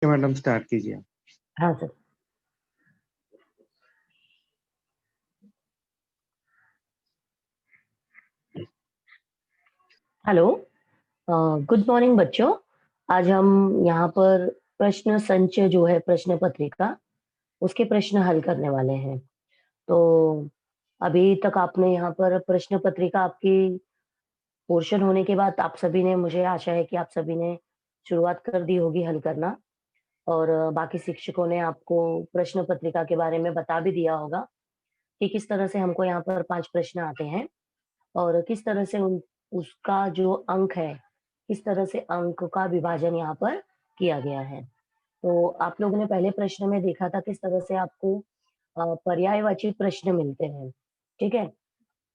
Madam start कीजिए। हाँ sir. Hello, good morning बच्चों। आज हम यहाँ पर प्रश्न संचय जो है प्रश्न पत्रिका, उसके प्रश्न हल करने वाले हैं। तो अभी तक आपने यहाँ पर प्रश्न पत्रिका आपकी पोर्शन होने के बाद आप सभी ने, मुझे आशा है कि आप सभी ने शुरुआत कर दी होगी हल करना। और बाकी शिक्षकों ने आपको प्रश्न पत्रिका के बारे में बता भी दिया होगा कि किस तरह से हमको यहाँ पर 5 प्रश्न आते हैं और किस तरह से उन उसका जो अंक है, किस तरह से अंक का विभाजन यहाँ पर किया गया है। तो आप लोगों ने पहले प्रश्न में देखा था किस तरह से आपको पर्यायवाची प्रश्न मिलते हैं, ठीक है?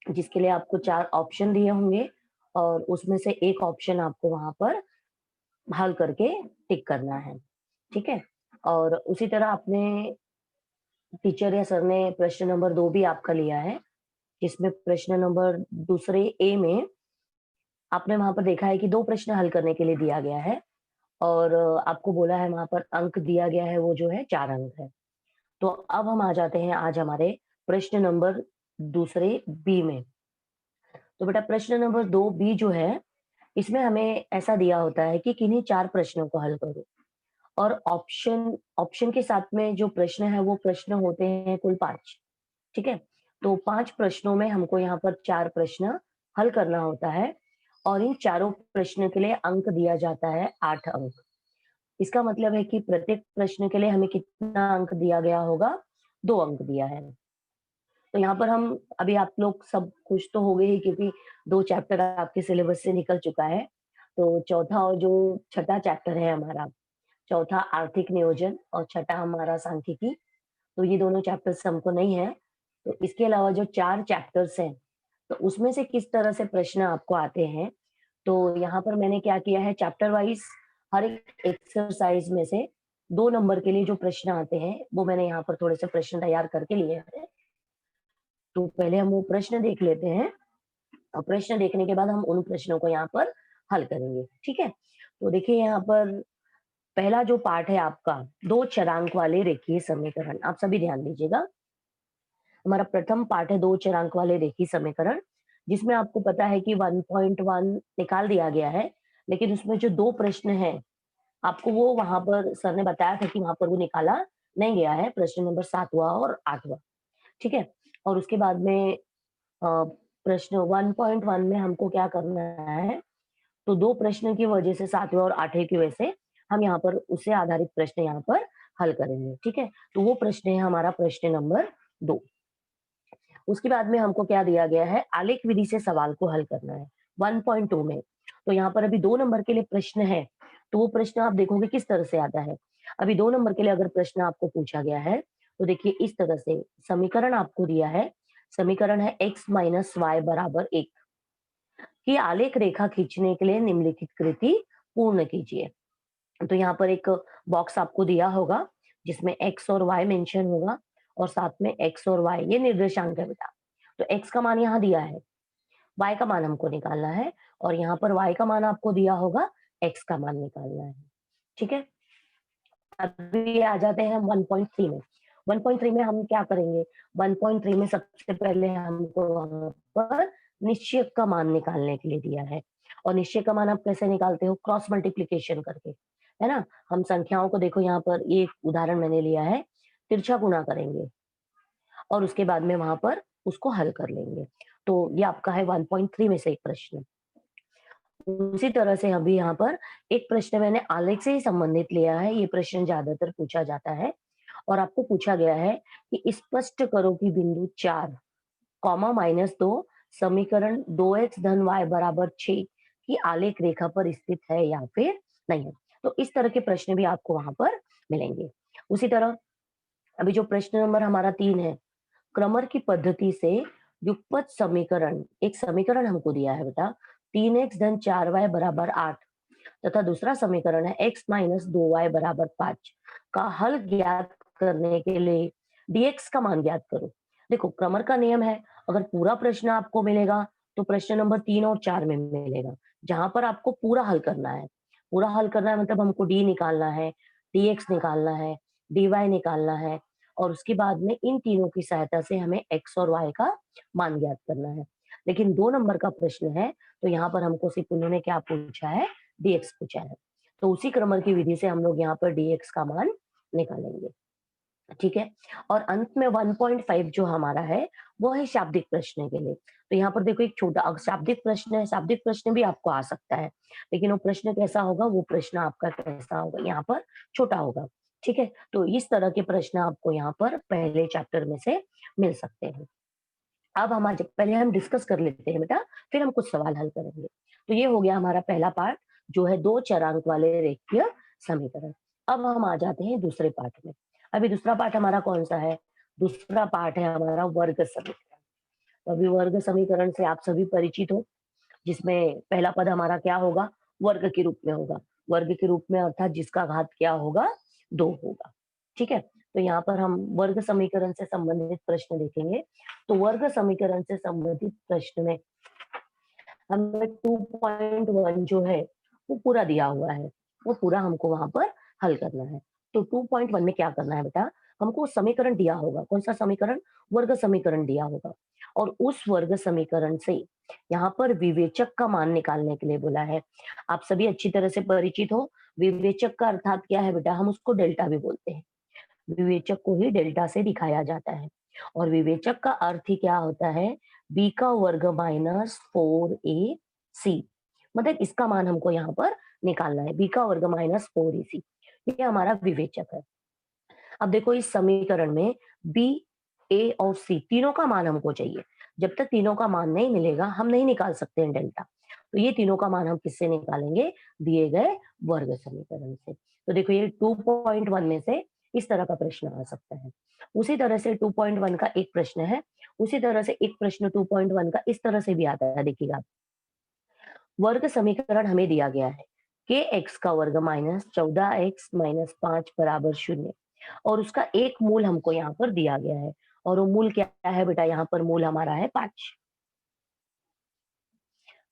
जिसके लिए आपको 4 ऑप्शन दिए होंगे और उसमें से एक ऑप्शन आपको वहाँ पर हल करके टिक करना है, ठीक है? और उसी तरह आपने टीचर या सर ने प्रश्न नंबर 2 भी आपका लिया है, जिसमें प्रश्न नंबर दूसरे ए में आपने वहाँ पर देखा है कि 2 प्रश्न हल करने के लिए दिया गया है और आपको बोला है वहाँ पर अंक दिया गया है वो जो है 4 अंक है। तो अब हम आ जाते हैं आज हमारे प्रश्न नंबर दूसरे बी में। तो बेटा प्रश्न नंबर 2 बी जो है, इसमें हमें ऐसा दिया होता है कि किन्हीं 4 प्रश्नों को हल करो और ऑप्शन ऑप्शन के साथ में जो प्रश्न है वो प्रश्न होते हैं कुल 5, ठीक है? तो 5 प्रश्नों में हमको यहाँ पर 4 प्रश्न हल करना होता है और इन चारों प्रश्न के लिए अंक दिया जाता है 8 अंक। इसका मतलब है कि प्रत्येक प्रश्न के लिए हमें कितना अंक दिया गया होगा? 2 अंक दिया है। तो यहाँ पर हम अभी आप लोग सब खुश तो हो गए ही क्योंकि 2 चैप्टर आपके सिलेबस से निकल चुका है। तो चौथा और जो छठा चैप्टर है हमारा, चौथा आर्थिक नियोजन और छठा हमारा सांख्यिकी, तो ये दोनों चैप्टर्स हमको नहीं है। तो इसके अलावा जो 4 चैप्टर्स हैं, तो उसमें से किस तरह से प्रश्न आपको आते हैं, तो यहाँ पर मैंने क्या किया है चैप्टर वाइज़ हर एक एक्सरसाइज़ में से 2 नंबर के लिए जो प्रश्न आते हैं, वो मैंने यहाँ पर थोड़े से प्रश्न तैयार करके लिए हैं। तो पहले हम वो प्रश्न देख लेते हैं और प्रश्न देखने के बाद हम उन प्रश्नों को यहाँ पर हल करेंगे, ठीक है? तो देखिए यहाँ पर पहला जो पार्ट है आपका 2 चरांक वाले रेखीय समीकरण, आप सभी ध्यान दीजिएगा। हमारा प्रथम पार्ट है 2 चरांक वाले रेखीय समीकरण, जिसमें आपको पता है कि 1.1 निकाल दिया गया है, लेकिन उसमें जो 2 प्रश्न हैं, आपको वो वहाँ पर सर ने बताया था कि वहाँ पर वो निकाला नहीं गया है, प्रश्न नंबर 7वाँ और 8वाँ, ठीक है? और उसके बाद में प्रश्न 1.1 में हमको क्या करना है, तो 2 प्रश्न की वजह से 7वें और 8वें की वजह से हम यहाँ पर उससे आधारित प्रश्न यहाँ पर हल करेंगे, ठीक है? तो वो प्रश्न है हमारा प्रश्न नंबर 2। उसके बाद में हमको क्या दिया गया है, आलेख विधि से सवाल को हल करना है 1.2 में। तो यहाँ पर अभी 2 नंबर के लिए प्रश्न है, तो वो प्रश्न आप देखोगे किस तरह से आता है। अभी 2 नंबर के लिए अगर प्रश्न आपको पूछा गया है, तो देखिए इस तरह से समीकरण आपको दिया है, समीकरण है x माइनस y बराबर 1 की आलेख रेखा खींचने के लिए निम्नलिखित कृति पूर्ण कीजिए। तो यहाँ पर एक बॉक्स आपको दिया होगा, जिसमें x और y मेंशन होगा और साथ में x और y ये निर्देशांक है बेटा। तो x का मान यहाँ दिया है, y का मान हमको निकालना है और यहाँ पर y का मान आपको दिया होगा, x का मान निकालना है, ठीक है? अभी आ जाते हैं हम 1.3 में। 1.3 में हम क्या करेंगे, 1.3 में सबसे पहले हमको वहाँ पर निश्चयक का मान निकालने के लिए दिया है और निश्चयक का मान आप कैसे निकालते हो, क्रॉस मल्टीप्लिकेशन करके, है ना? हम संख्याओं को देखो यहाँ पर ये उदाहरण मैंने लिया है, तिरछा गुणा करेंगे और उसके बाद में वहाँ पर उसको हल कर लेंगे। तो ये आपका है 1.3 में से एक प्रश्न। उसी तरह से अभी यहाँ पर एक प्रश्न मैंने आलेख से ही संबंधित लिया है, ये प्रश्न ज्यादातर पूछा जाता है और आपको पूछा गया है कि स्पष्ट करो कि बिंदु 4 कॉमा -2 समीकरण 2x धन y बराबर 6 की आलेख रेखा पर स्थित है या फिर नहीं है। तो इस तरह के प्रश्न भी आपको वहां पर मिलेंगे। उसी तरह अभी जो प्रश्न नंबर हमारा 3 है, क्रमर की पद्धति से युगपत समीकरण, एक समीकरण हमको दिया है बेटा 3x धन 4y बराबर 8 तथा दूसरा समीकरण है x माइनस 2y बराबर 5 का हल ज्ञात करने के लिए dx का मान ज्ञात करो। देखो क्रमर का नियम है, अगर पूरा प्रश्न आपको मिलेगा तो प्रश्न नंबर 3 और 4 में मिलेगा, जहां पर आपको पूरा हल करना है। पूरा हल करना है मतलब हमको d निकालना है, dx निकालना है, dy निकालना है और उसके बाद में इन तीनों की सहायता से हमें x और y का मान ज्ञात करना है। लेकिन 2 नंबर का प्रश्न है, तो यहाँ पर हमको सिर्फ उन्होंने क्या पूछा है, dx पूछा है। तो उसी क्रमर की विधि से हम लोग यहाँ पर dx का मान निकालेंगे। ठीक है? और अंत में 1.5 जो हमारा है, वो है शाब्दिक प्रश्न के लिए। तो यहाँ पर देखो एक छोटा शाब्दिक प्रश्न है, शाब्दिक प्रश्न भी आपको आ सकता है, लेकिन वो प्रश्न कैसा होगा, वो प्रश्न आपका कैसा होगा, यहाँ पर छोटा होगा। ठीक है? तो इस तरह के प्रश्न आपको यहाँ पर पहले चैप्टर में से मिल सकते हैं। अब हम आज पहले हम डिस्कस कर लेते हैं बेटा, फिर हम कुछ सवाल हल करेंगे। तो ये हो गया हमारा पहला पार्ट, जो है 2 चरांक वाले रेखीय समीकरण। अब हम आ जाते हैं दूसरे पार्ट में। अभी दूसरा पार्ट हमारा कौन-सा है? दूसरा पार्ट है हमारा वर्ग समीकरण। तो अभी वर्ग समीकरण से आप सभी परिचित हो, जिसमें पहला पद हमारा क्या होगा? वर्ग के रूप में होगा। वर्ग के रूप में अर्थात जिसका घात क्या होगा? 2 होगा। ठीक है? तो यहाँ पर हम वर्ग समीकरण से संबंधित प्रश्न देखेंगे। तो वर्ग समीकरण से संबंधित प्रश्न में हमें 2.1 जो है, वो पूरा दिया हुआ है। वो पूरा हमको वहाँ पर हल करना है। तो 2.1 में क्या करना है बेटा? हमको समीकरण दिया होगा। कौन-सा समीकरण? वर्ग समीकरण दिया होगा और उस वर्ग समीकरण से यहाँ पर विवेचक का मान निकालने के लिए बोला है। आप सभी अच्छी तरह से परिचित हो, विवेचक का अर्थात क्या है बेटा? हम उसको डेल्टा भी बोलते हैं। विवेचक को ही डेल्टा से दिखाया जाता है और विवेचक का अर्थ ही क्या होता है, बी का वर्ग माइनस 4ac। मतलब इसका मान हमको यहाँ पर निकालना है, बी का वर्ग माइनस 4ac। ये हमारा विवेचक है। अब देखो इस समीकरण में बी, ए और सी तीनों का मान हमको चाहिए। जब तक तीनों का मान नहीं मिलेगा, हम नहीं निकाल सकते हैं डेल्टा। तो ये तीनों का मान हम किससे निकालेंगे? दिए गए वर्ग समीकरण से। तो देखो ये 2.1 में से इस तरह का प्रश्न आ सकता है। उसी तरह से 2.1 का एक प्रश्न है, उसी तरह से एक प्रश्न 2.1 का इस तरह से भी आता है, देखिएगा। वर्ग समीकरण हमें दिया गया है, के एक्स का वर्ग माइनस 14x माइनस 5 बराबर 0 और उसका एक मूल हमको यहाँ पर दिया गया है और वो मूल क्या है बेटा? यहाँ पर मूल हमारा है 5।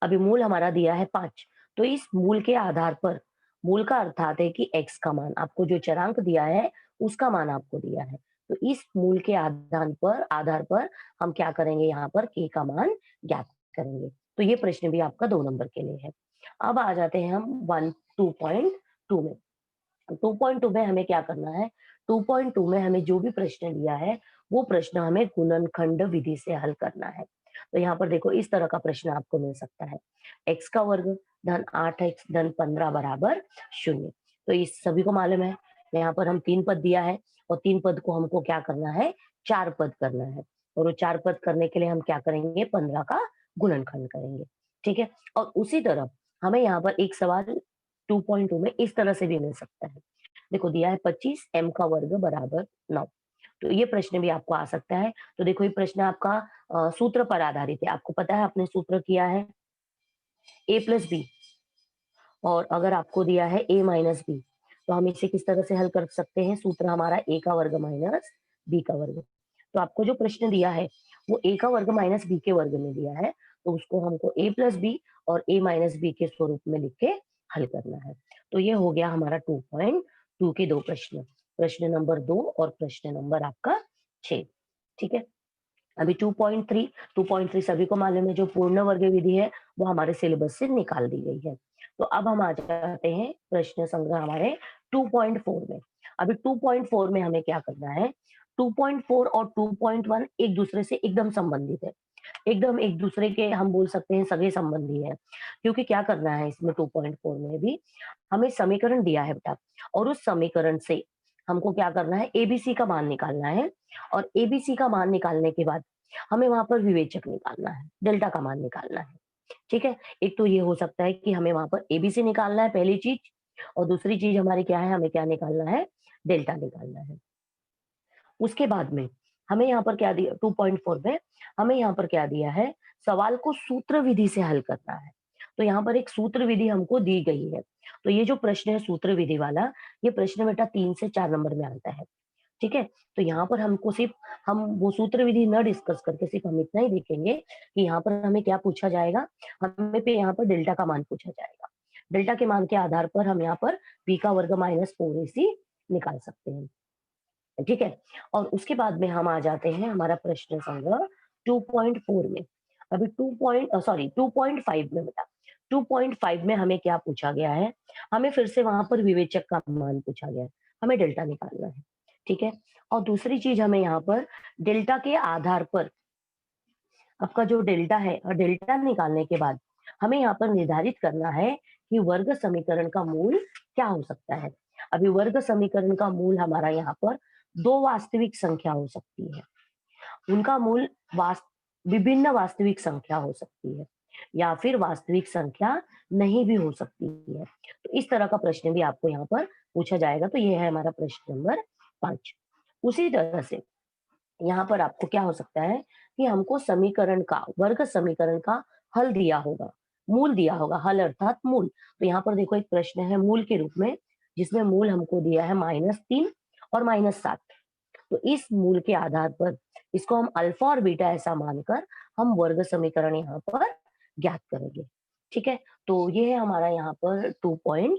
अभी मूल हमारा दिया है 5, तो इस मूल के आधार पर, मूल का अर्थात है कि x का मान, आपको जो चरांक दिया है उसका मान आपको दिया है। तो इस मूल के आधार पर हम क्या करेंगे? यहाँ पर k का मान ज्ञात करेंगे। तो ये प्रश्न भी आपका 2 नंबर के लिए है। अब आ जाते हैं हम 2.2 में। 2.2 में हमें क्या करना है? 2.2 में हमें जो भी प्रश्न दिया है, वो प्रश्न हमें गुणनखंड विधि से हल करना है। तो यहाँ पर देखो इस तरह का प्रश्न आपको मिल सकता है, x का वर्ग धन 8x धन 15 बराबर 0। तो इस सभी को मालूम है, यहाँ पर हम 3 पद दिया है और 3 पद को हमको क्या करना है? 4 पद करना है और वो 4 पद करने के लिए हम क्या करेंगे? 15 का गुणनखंड करेंगे। ठीक है? और उसी तरह हमें यहाँ पर एक सवाल 2.2 में इस तरह से भी मिल सकता है। देखो दिया है 25 m का वर्ग बराबर 9। तो ये प्रश्न भी आपको आ सकता है। तो देखो ये प्रश्न आपका सूत्र पर आधारित है। आपको पता है आपने सूत्र किया है a प्लस बी और अगर आपको दिया है a माइनस बी, तो हम इसे किस तरह से हल कर सकते हैं? सूत्र हमारा a का वर्ग माइनस b का वर्ग। तो आपको जो प्रश्न दिया है वो a का वर्ग माइनस b के वर्ग में दिया है, तो उसको हमको a प्लस बी और a माइनस बी के स्वरूप में लिख के हल करना है। तो ये हो गया हमारा 2.2 के 2 प्रश्न, प्रश्न नंबर 2 और प्रश्न नंबर आपका 6। ठीक है? अभी 2.3 सभी को मालूम है, जो पूर्ण वर्ग विधि है वो हमारे सिलेबस से निकाल दी गई है। तो अब हम आ जाते हैं प्रश्न संग्रह हमारे 2.4 में। अभी 2.4 में हमें क्या करना है? 2.4 और 2.1 एक दूसरे से एकदम संबंधित है, एकदम एक दूसरे के हम बोल सकते हैं सगे संबंधी है। क्योंकि क्या करना है इसमें 2.4 में भी हमें समीकरण दिया है बेटा और उस समीकरण से हमको क्या करना है? एबीसी का मान निकालना है और एबीसी का मान निकालने के बाद हमें वहां पर विवेचक निकालना है, डेल्टा का मान निकालना है। ठीक है? एक तो ये हो सकता है कि हमें वहां पर एबीसी निकालना है पहली चीज और दूसरी चीज हमारी क्या है? हमें क्या निकालना है? डेल्टा निकालना है। उसके बाद में हमें यहाँ पर क्या दिया? 2.4 में हमें यहाँ पर क्या दिया है? सवाल को सूत्र विधि से हल करना है। तो यहाँ पर एक सूत्र विधि हमको दी गई है। तो ये जो प्रश्न है सूत्र विधि वाला, ये प्रश्न बेटा 3 से 4 नंबर में आता है। ठीक है? तो यहाँ पर हमको सिर्फ हम वो सूत्र विधि न डिस्कस करके सिर्फ हम इतना ही देखेंगे कि यहाँ पर हमें क्या पूछा जाएगा? हमें पे यहाँ पर डेल्टा का मान पूछा जाएगा। डेल्टा के मान के आधार पर हम यहाँ पर बी का वर्ग माइनस 4ac निकाल सकते हैं। ठीक है? और उसके बाद में हम आ जाते हैं हमारा प्रश्न संग्रह 2.4 में। अभी 2.5 में बता 2.5 में हमें क्या पूछा गया है? हमें फिर से वहाँ पर विवेचक का मान पूछा गया है। हमें डेल्टा निकालना है, ठीक है? और दूसरी चीज़ हमें यहाँ पर डेल्टा के आधार पर आपका जो डेल्टा है और डेल्टा निकालने के बाद हमें यहाँ पर निर्धारित करना है कि वर्ग समीकरण का मूल क्या हो सकता है। अभी वर्ग समीकरण का मूल हमारा यहाँ पर 2 वास्तविक संख्या हो सकती है। उनका मूल विभिन्न वास्तविक संख्या हो सकती है या फिर वास्तविक संख्या नहीं भी हो सकती है। तो इस तरह का प्रश्न भी आपको यहाँ पर पूछा जाएगा। तो ये है हमारा प्रश्न नंबर 5। उसी तरह से यहाँ पर आपको क्या हो सकता है कि हमको समीकरण का वर्ग समीकरण का हल दिया होगा, मूल दिया होगा, हल अर्थात मूल। तो यहाँ पर देखो एक प्रश्न है मूल के रूप में, जिसमें मूल हमको दिया है -3 और -7। तो इस मूल के आधार पर इसको हम अल्फा और बीटा ऐसा मानकर हम वर्ग समीकरण यहाँ पर ज्ञात करेंगे। ठीक है? तो ये है हमारा यहाँ पर 2.5।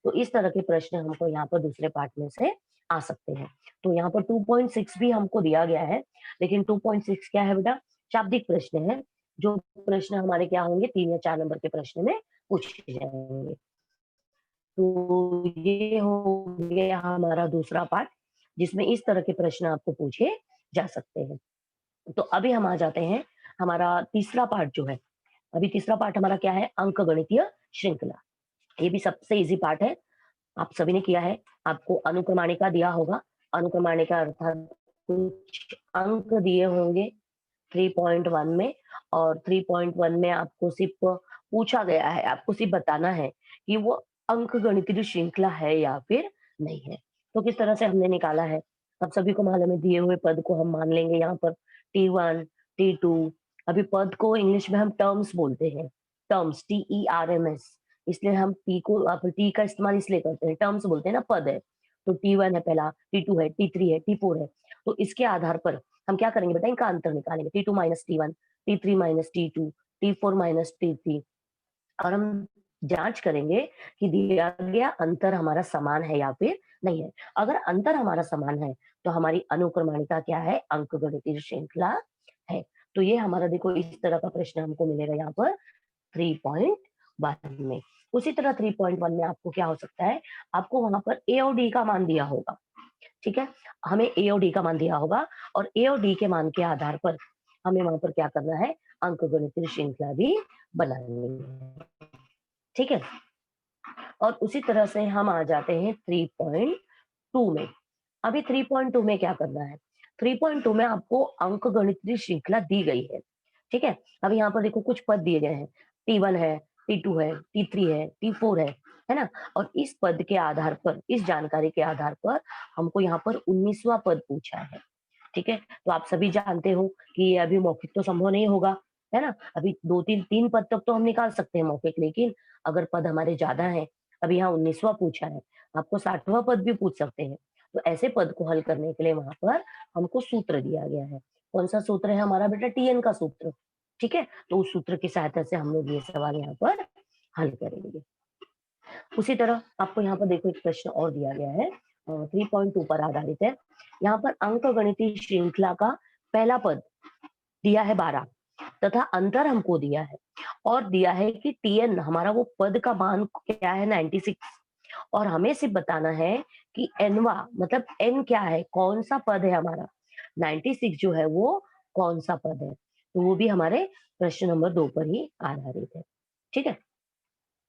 तो इस तरह के प्रश्न हमको यहाँ पर दूसरे पार्ट में से आ सकते हैं। तो यहाँ पर 2.6 भी हमको दिया गया है, लेकिन 2.6 क्या है बेटा? शाब्दिक प्रश्न है, जो प्रश्न हमारे क्या होंगे 3 या 4 नंबर के प्रश्न में पूछे जाएंगे। तो ये हो गया हमारा दूसरा पार्ट, जिसमें इस तरह के प्रश्न आपको पूछे जा सकते हैं। तो अभी हम आ जाते हैं हमारा तीसरा पार्ट जो है। अभी तीसरा पार्ट हमारा क्या है? अंकगणितीय श्रृंखला। ये भी सबसे ईज़ी पार्ट है। आप सभी ने किया है। आपको अनुक्रमाणिका दिया होगा। अनुक्रमाणिका अर्थात कुछ अंक दिए होंगे 3.1 में, और 3.1 में आपको सिर्फ़ पूछा गया है, आपको सिर्फ़ बताना है कि वो अंकगणितीय श्रृंखला है या फिर नहीं है। तो किस तरह से हमने निकाला है? अब सभी को मालूम है, दिए हुए पद को हम मान लेंगे यहाँ पर T1, T2। अभी पद को इंग्लिश में हम टर्म्स बोलते हैं, टर्म्स TERMS। इसलिए हम टी का इस्तेमाल इसलिए करते हैं, टर्म्स बोलते हैं ना, पद है। तो T1 है पहला, T2 है, T3 है, T4 है। तो इसके आधार पर हम क्या करेंगे बेटा? इनका अंतर निकालेंगे। T2 minus T1, T3 minus T2, T4 minus T3, और हम जांच करेंगे कि दिया गया अंतर हमारा समान है या फिर नहीं है। अगर अंतर हमारा समान है तो हमारी अनुक्रमणिका क्या है? अंकगणितीय श्रृंखला है। तो ये हमारा देखो इस तरह का प्रश्न हमको मिलेगा यहाँ पर 3.1 में। उसी तरह 3.1 में आपको क्या हो सकता है? आपको वहां पर ए और डी का मान दिया होगा। ठीक है? हमें ए और डी का मान दिया होगा, और ए और डी के मान के आधार पर हमें वहाँ पर क्या करना है? अंकगणितीय श्रृंखला भी बनानी है। ठीक है? और उसी तरह से हम आ जाते हैं 3.2 में। अभी 3.2 में क्या करना है? 3.2 में आपको अंकगणितीय श्रृंखला दी गई है। ठीक है? अब यहाँ पर देखो कुछ पद दिए गए हैं। T1 है, T2 है, T3 है, T4 है ना? और इस पद के आधार पर, इस जानकारी के आधार पर हमको यहाँ पर 19वां पद पूछा है। ठीक है? तो आप सभी जानते हो कि ये अभी मौखिक तो संभव नहीं होगा, है ना? अभी 2-3 पद तक तो हम निकाल सकते हैं मौखिक, लेकिन अगर पद हमारे ज़्यादा हैं, अभी यहाँ 19वां पूछा है, आपको 60वां पद भी पूछ सकते हैं। तो ऐसे पद को हल करने के लिए वहाँ पर हमको सूत्र दिया गया है। कौन-सा सूत्र है हमारा बेटा? TN का सूत्र। ठीक है? तो उस सूत्र की सहायता से हम लोग ये सवाल यहाँ पर हल करेंगे। उसी तरह आपको यहाँ पर देखो एक प्रश्न और दिया गया है, 3.2 पर आधारित है। यहाँ पर अंकगणितीय श्रृंखला का पहला पद दिया है 12 तथा अंतर हमको दिया है, और दिया है कि TN हमारा वो पद का मान क्या है? 96। और हमें सिर्फ बताना है कि एनवा मतलब एन क्या है? कौन सा पद है हमारा? 96 जो है वो कौन सा पद है? तो वो भी हमारे प्रश्न नंबर 2 पर ही आधारित है। ठीक है?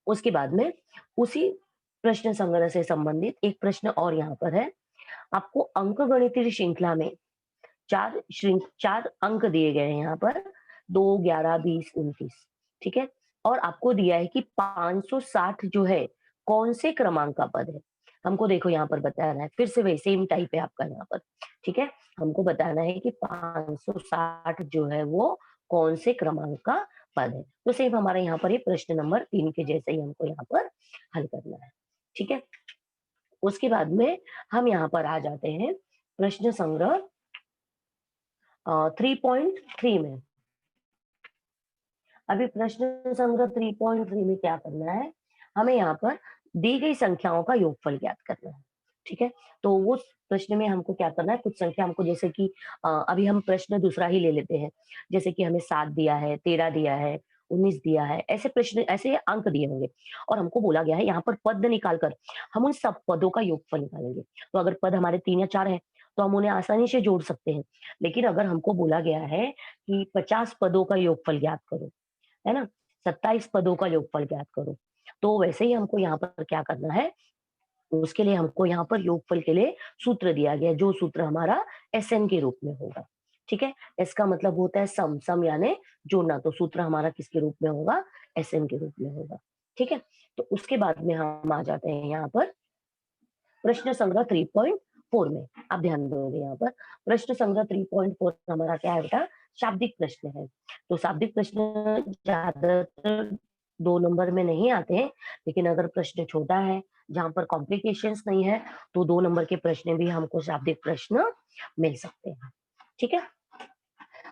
उसके बाद में उसी प्रश्न संग्रह से संबंधित एक प्रश्न और यहाँ पर है। आपको अंकगणितीय श्रृंखला में 4 अंक दिए गए हैं यहाँ पर, 2, 11, 20, 29। ठीक है? और आपको दिया है कि 560 जो है, कौन से क्रमांक का पद है? हमको देखो यहाँ पर बताना है, फिर से वही सेम टाइप है आपका यहाँ पर। ठीक है? हमको बताना है कि 560 जो है वो कौन से क्रमांक का पद है। तो सेम हमारा यहाँ पर ये प्रश्न नंबर 3 के जैसे ही हमको यहाँ पर हल करना है। ठीक है? उसके बाद में हम यहाँ पर आ जाते हैं प्रश्न संग्रह 3.3 में। अभी प्रश्न संग्रह 3.3 में क्या करना है? हमें यहाँ पर दी गई संख्याओं का योगफल ज्ञात करना है। ठीक है? तो उस प्रश्न में हमको क्या करना है, कुछ संख्या हमको जैसे कि अभी हम प्रश्न दूसरा ही ले लेते हैं। जैसे कि हमें 7 दिया है, 13 दिया है, 19 दिया है, ऐसे प्रश्न ऐसे अंक दिए होंगे और हमको बोला गया है यहाँ पर पद निकाल कर हम उन सब पदों का योगफल निकालेंगे। तो अगर पद हमारे 3 या 4 हैं, तो हम उन्हें आसानी से जोड़ सकते हैं। लेकिन अगर हमको बोला गया है कि 50 पदों का योगफल ज्ञात करो, है ना? 27 पदों का योगफल ज्ञात करो। तो वैसे ही हमको यहाँ पर क्या करना है, उसके लिए हमको यहाँ पर योगफल के लिए सूत्र दिया गया है, जो सूत्र हमारा एसएन के रूप में होगा। ठीक है? एस का मतलब होता है सम यानी जोड़ना, तो सूत्र हमारा किसके रूप में होगा? एसएन के रूप में होगा। ठीक है? तो उसके बाद में हम आ जाते हैं यहाँ पर प्रश्न संग्रह 3.4 में। आप ध्यान दोगे यहाँ पर प्रश्न संग्रह 3.4 हमारा क्या है बेटा? शाब्दिक प्रश्न है। तो शाब्दिक प्रश्न ज्यादातर 2 नंबर में नहीं आते हैं, लेकिन अगर प्रश्न छोटा है, जहाँ पर कॉम्प्लिकेशंस नहीं है, तो 2 नंबर के प्रश्न भी हमको शाब्दिक प्रश्न मिल सकते हैं। ठीक है?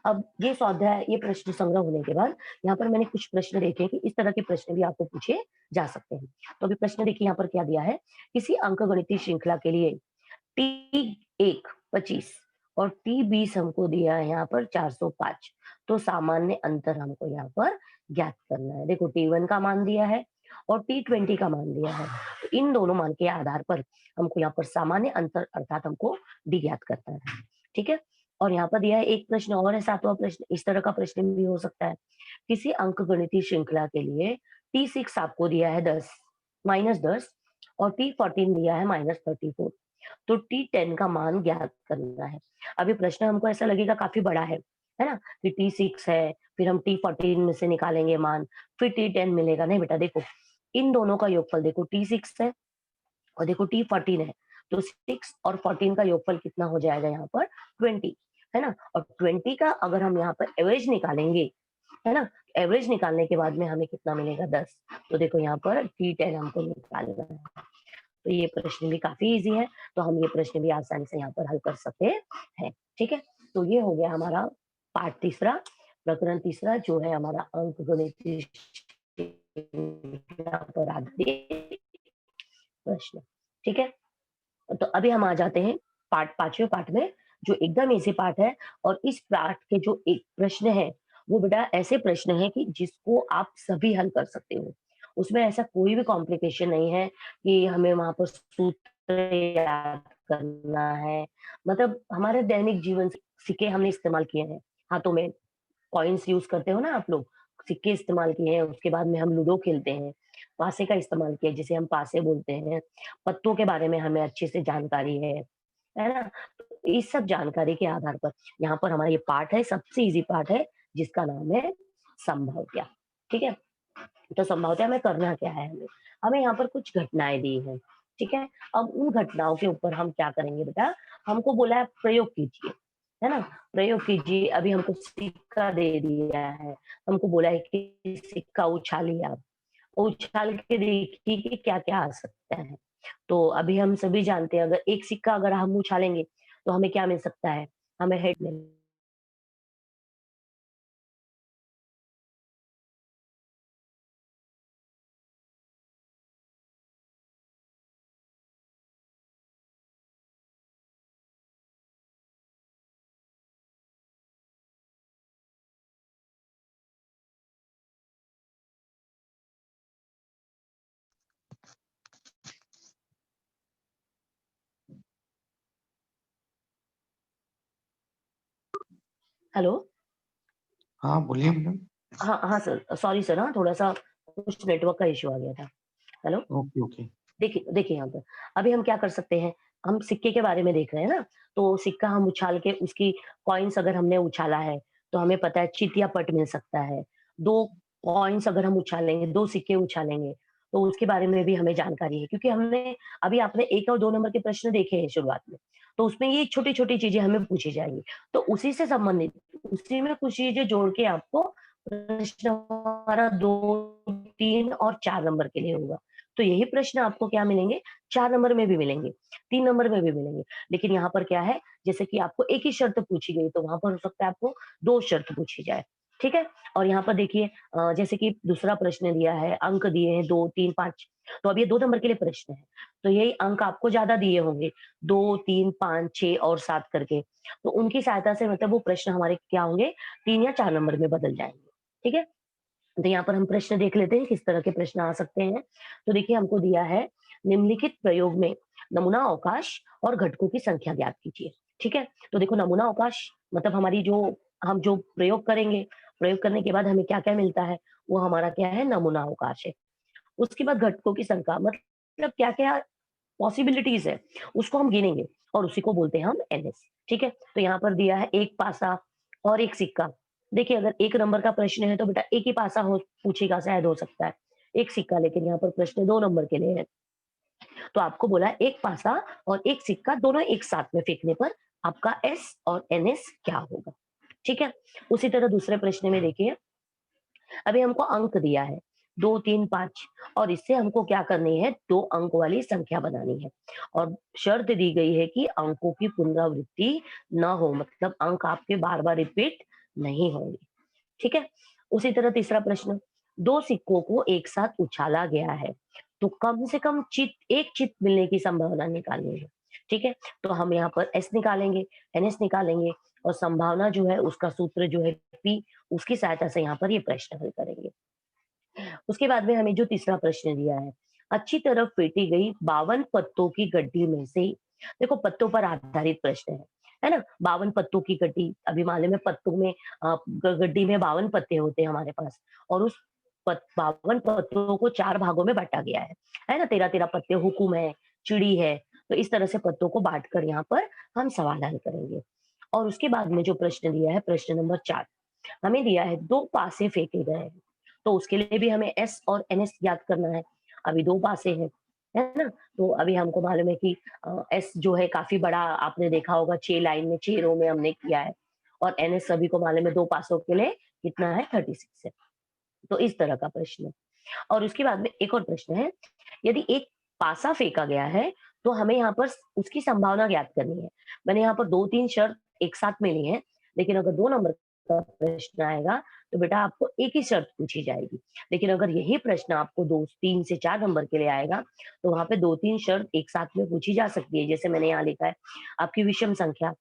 अब ये स्वाध्याय, ये प्रश्न संग्रह होने के बाद यहाँ पर मैंने कुछ प्रश्न देखे कि इस तरह के प्रश्न भी आपको पूछे जा सकते हैं। तो अभी प्रश्न देखिए यहाँ पर क्या दिया है, किसी अंकगणितीय श्रृंखला के लिए T1 25 और T20 हमको दिया है यहाँ पर 405। तो सामान्य अंतर हमको यहाँ पर ज्ञात करना है। देखो T1 का मान दिया है और T20 का मान दिया है। तो इन दोनों मान के आधार पर हमको यहाँ पर सामान्य अंतर अर्थात हमको D ज्ञात करना है। ठीक है? और यहाँ पर दिया है एक प्रश्न और है, 7वां प्रश्न, इस तरह का प्रश्न भी हो सकता है। किसी अंकगणितीय श्रृंखला के लिए T6 आपको दिया है 10, -10 और T14 दिया है -34। तो T10 का मान ज्ञात करना है। अभी प्रश्न हमको ऐसा लगेगा काफ़ी बड़ा है ना? कि T6 है, फिर हम T14 में से निकालेंगे मान, फिर T10 मिलेगा। नहीं बेटा देखो, इन दोनों का योगफल देखो T6 है और देखो T14 है, तो 6 और 14 का योगफल कितना हो जाएगा यहाँ पर 20, है ना? और 20 का अगर हम यहाँ पर एवरेज निकालेंगे, है ना? एवरेज निकालने के बाद में हमें कितना मिलेगा 10। तो देखो यहाँ पर T10 हमको निकालना है। तो ये प्रश्न भी काफ़ी ईज़ी है, तो हम ये प्रश्न भी आसानी से यहाँ पर हल कर सकते हैं। ठीक है? तो ये हो गया हमारा पाठ तीसरा, प्रकरण तीसरा जो है हमारा अंकगणित पर आधारित प्रश्न। ठीक है? तो अभी हम आ जाते हैं पाठ 5वें पाठ में, जो एकदम ईज़ी पाठ है और इस पाठ के जो एक प्रश्न है, वो बेटा ऐसे प्रश्न हैं कि जिसको आप सभी हल कर सकते हो। उसमें ऐसा कोई भी कॉम्प्लिकेशन नहीं है कि हमें वहाँ पर सूत्र याद करना है। मतलब हमारे दैनिक जीवन से सिक्के हमने इस्तेमाल किए हैं, हाथों में कॉइन्स यूज़ करते हो ना आप लोग, सिक्के इस्तेमाल किए हैं, उसके बाद में हम लूडो खेलते हैं, पासे का इस्तेमाल किया जिसे हम पासे बोलते हैं, पत्तों के बारे में हमें अच्छे से जानकारी है ना? तो इस सब जानकारी के आधार पर यहाँ पर हमारा ये पाठ है, सबसे ईज़ी पाठ है, जिसका नाम है संभाव्यता। ठीक है? तो संभवतः में करना क्या है हमें? हमें यहाँ पर कुछ घटनाएँ दी हैं, ठीक है? अब उन घटनाओं के ऊपर हम क्या करेंगे बेटा, हमको बोला है प्रयोग कीजिए, है ना? प्रयोग कीजिए, अभी हमको सिक्का दे दिया है, हमको बोला है कि सिक्का उछालिए आप, उछाल के देखिए कि क्या-क्या आ सकता है। तो अभी हम सभी जानते हैं अगर एक सिक्का अगर हम उछालेंगे, तो हमें क्या मिल सकता है? हमें हेड मिल हेलो? हाँ, बोलिए मैडम। हाँ, हाँ सर, सॉरी सर हाँ, थोड़ा-सा कुछ नेटवर्क का इश्यू आ गया था। हेलो? Okay, okay. देखिए देखिए यहाँ पर, अभी हम क्या कर सकते हैं, हम सिक्के के बारे में देख रहे हैं ना, तो सिक्का हम उछाल के उसकी कॉइन्स अगर हमने उछाला है, तो हमें पता है चित या पट मिल सकता है। 2 कॉइन्स अगर हम उछालेंगे, 2 सिक्के उछालेंगे, तो उसके बारे में भी हमें जानकारी है क्योंकि हमने अभी आपने 1 और 2 नंबर के प्रश्न देखे हैं शुरुआत में, तो उसमें ये छोटी-छोटी चीज़ें हमें पूछी जाएँगी। तो उसी से संबंधित, उसी में कुछ चीज़ें जोड़ के आपको प्रश्न हमारा 2, 3 और 4 नंबर के लिए होगा। तो यही प्रश्न आपको क्या मिलेंगे 4 नंबर में भी मिलेंगे, 3 नंबर में भी मिलेंगे। लेकिन यहाँ पर क्या है, जैसे कि आपको एक ही शर्त पूछी गई, तो वहाँ पर हो सकता है आपको 2 शर्त पूछी जाए। ठीक है? और यहाँ पर देखिए जैसे कि दूसरा प्रश्न दिया है, अंक दिए हैं 2, 3, 5 तो अब ये 2 नंबर के लिए प्रश्न है। तो यही अंक आपको ज़्यादा दिए होंगे 2, 3, 5, 6 और 7 करके। तो उनकी सहायता से मतलब वो प्रश्न हमारे क्या होंगे 3 या 4 नंबर में बदल जाएँगे। ठीक है? तो यहाँ पर हम प्रश्न देख लेते हैं किस तरह के प्रश्न आ सकते हैं। तो देखिए हमको दिया है निम्नलिखित प्रयोग में नमूना अवकाश और घटकों की संख्या ज्ञात कीजिए। ठीक है? तो देखो नमूना अवकाश मतलब हमारी जो हम जो प्रयोग करेंगे, प्रयोग करने के बाद हमें क्या-क्या मिलता है, वो हमारा क्या है नमूना अवकाश है। उसके बाद घटकों की संख्या मतलब क्या-क्या पॉसिबिलिटीज़ है, उसको हम गिनेंगे और उसी को बोलते हैं हम एनएस, ठीक है? तो यहाँ पर दिया है 1 पासा और 1 सिक्का। देखिए अगर 1 नंबर का प्रश्न है तो बेटा 1 ही पासा हो पूछेगा शायद हो सकता है, 1 सिक्का लेकिन यहाँ पर प्रश्न 2 नंबर के लिए है। तो आपको बोला है 1 पासा और 1 सिक्का दोनों एक साथ में फेंकने पर आपका एस और एनएस क्या होगा? ठीक है? उसी तरह दूसरे प्रश्न में देखिए अभी हमको अंक दिया है 2, 3, 5 और इससे हमको क्या करनी है 2 अंक वाली संख्या बनानी है और शर्त दी गई है कि अंकों की पुनरावृत्ति ना हो मतलब अंक आपके बार-बार रिपीट नहीं होंगे, ठीक है? उसी तरह तीसरा प्रश्न 2 सिक्कों को एक साथ उछाला गया है, तो कम से कम एक चित मिलने की संभावना निकालनी है, ठीक है? तो हम यहाँ पर एस निकालेंगे, एनएस निकालेंगे और संभावना जो है उसका सूत्र जो है पी उसकी सहायता से यहाँ पर ये प्रश्न हल करेंगे। उसके बाद में हमें जो तीसरा प्रश्न दिया है, अच्छी तरह फेंटी गई 52 पत्तों की गड्डी में से देखो पत्तों पर आधारित प्रश्न है ना? 52 पत्तों की गड्डी अभी मालूम है पत्तों में गड्डी में 52 पत्ते होते हैं हमारे पास और उस 52 पत्तों को 4 भागों में बाँटा गया है ना? 13-13 पत्ते हुकुम है, चिड़ी है, तो इस तरह से पत्तों को बाँट कर यहाँ पर हम सवाल हल करेंगे। और उसके बाद में जो प्रश्न दिया है प्रश्न नंबर 4 हमें दिया है 2 पासे फेंके गए हैं, तो उसके लिए भी हमें एस और एनएस ज्ञात करना है। अभी 2 पासे हैं, है ना? तो अभी हमको मालूम है कि एस जो है काफ़ी बड़ा आपने देखा होगा 6 लाइन में 6 रो में हमने किया है और एनएस सभी को मालूम है 2 पासों के लिए कितना है 36 है। तो इस तरह का प्रश्न है। और उसके बाद में एक और प्रश्न है, यदि एक पासा फेंका गया है, तो हमें यहाँ पर उसकी संभावना ज्ञात करनी है। मैंने यहाँ पर 2-3 शर्त एक साथ में ली हैं, लेकिन अगर 2 नंबर का प्रश्न आएगा, तो बेटा आपको एक ही शर्त पूछी जाएगी। लेकिन अगर यही प्रश्न आपको 2 3 से 4 नंबर के लिए आएगा, तो वहाँ पे 2-3 शर्त एक साथ में पूछी जा सकती है। जैसे मैंने यहाँ लिखा है, आपकी विषम संख्या,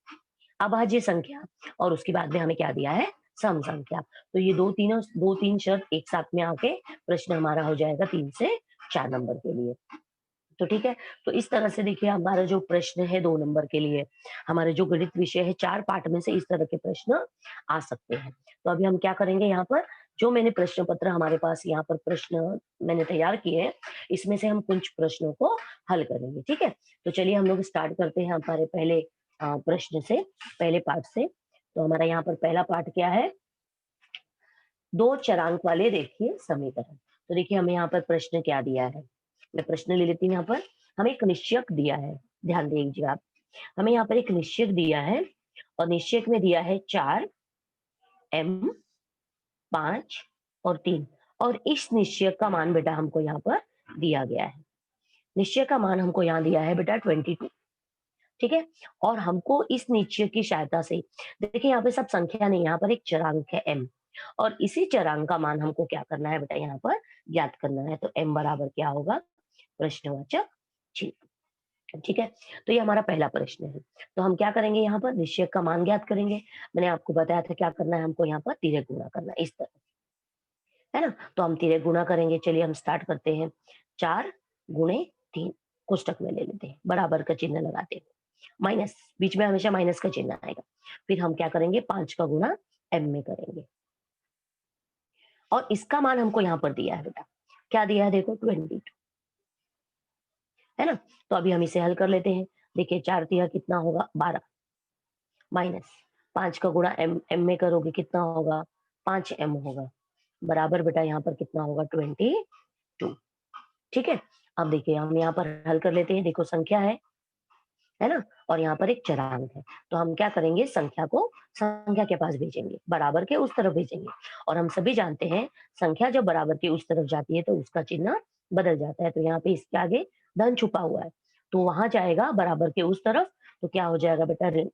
अभाज्य संख्या और उसके बाद में हमें क्या दिया है, सम संख्या। तो ये 2-3 शर्त एक साथ में आके प्रश्न हमारा हो जाएगा 3 से 4 नंबर के लिए। तो ठीक है, तो इस तरह से देखिए हमारा जो प्रश्न है 2 नंबर के लिए, हमारे जो गणित विषय है 4 पार्ट में से इस तरह के प्रश्न आ सकते हैं। तो अभी हम क्या करेंगे यहाँ पर, जो मैंने प्रश्न पत्र हमारे पास यहाँ पर प्रश्न मैंने तैयार किए हैं, इसमें से हम कुछ प्रश्नों को हल करेंगे, ठीक है? तो चलिए हम लोग स्टार्ट करते हैं हमारे पहले प्रश्न से, पहले पार्ट से। तो हमारा यहाँ पर पहला पार्ट क्या है, 2 चरांक वाले रेखीय समीकरण। तो देखिए हमें यहाँ पर प्रश्न क्या दिया है? मैं प्रश्न ले लेती हूँ यहाँ पर। हमें एक निश्चयक दिया है, ध्यान दीजिए आप। हमें यहाँ पर एक निश्चयक दिया है और निश्चयक में दिया है 4, m, 5 और 3 और इस निश्चयक का मान बेटा हमको यहाँ पर दिया गया है। निश्चय का मान हमको यहाँ दिया है बेटा 22, ठीक है? और हमको इस निश्चय की सहायता से देखिए यहाँ पे सब संख्या नहीं, यहाँ पर एक चरांक है m और इसी चरांक का मान हमको क्या करना है बेटा यहाँ पर ज्ञात करना है। तो m बराबर क्या होगा? प्रश्नवाचक चिन्ह, ठीक है? तो ये हमारा पहला प्रश्न है। तो हम क्या करेंगे यहाँ पर निश्चय का मान ज्ञात करेंगे। मैंने आपको बताया था क्या करना है हमको यहाँ पर तिर्यक गुणा करना है इस तरह, है ना? तो हम तिर्यक गुणा करेंगे। चलिए हम स्टार्ट करते हैं। 4 गुणे 3 कोष्ठक में ले लेते हैं, बराबर का चिन्ह लगाते हैं। माइनस बीच में हमेशा माइनस का चिन्ह आएगा। फिर हम क्या करेंगे 5 का गुणा m में करेंगे और इसका मान हमको यहाँ पर दिया है बेटा। क्या दिया है देखो 22, है ना? तो अभी हम इसे हल कर लेते हैं। देखिए 4 तिया कितना होगा 12 माइनस 5 का गुणा m में करोगे कितना होगा 5m होगा, बराबर बेटा यहाँ पर कितना होगा 22, ठीक है? अब देखिए हम यहाँ पर हल कर लेते हैं। देखो संख्या है ना? और यहाँ पर एक चरांक है। तो हम क्या करेंगे संख्या को संख्या के पास भेजेंगे, बराबर के उस तरफ भेजेंगे और हम सभी जानते हैं संख्या जब बराबर के उस तरफ जाती है तो उसका चिन्ह बदल जाता है। तो यहाँ पे इसके आगे धन छुपा हुआ है, तो वहां जाएगा बराबर के उस तरफ, तो क्या हो जाएगा बेटा ऋण।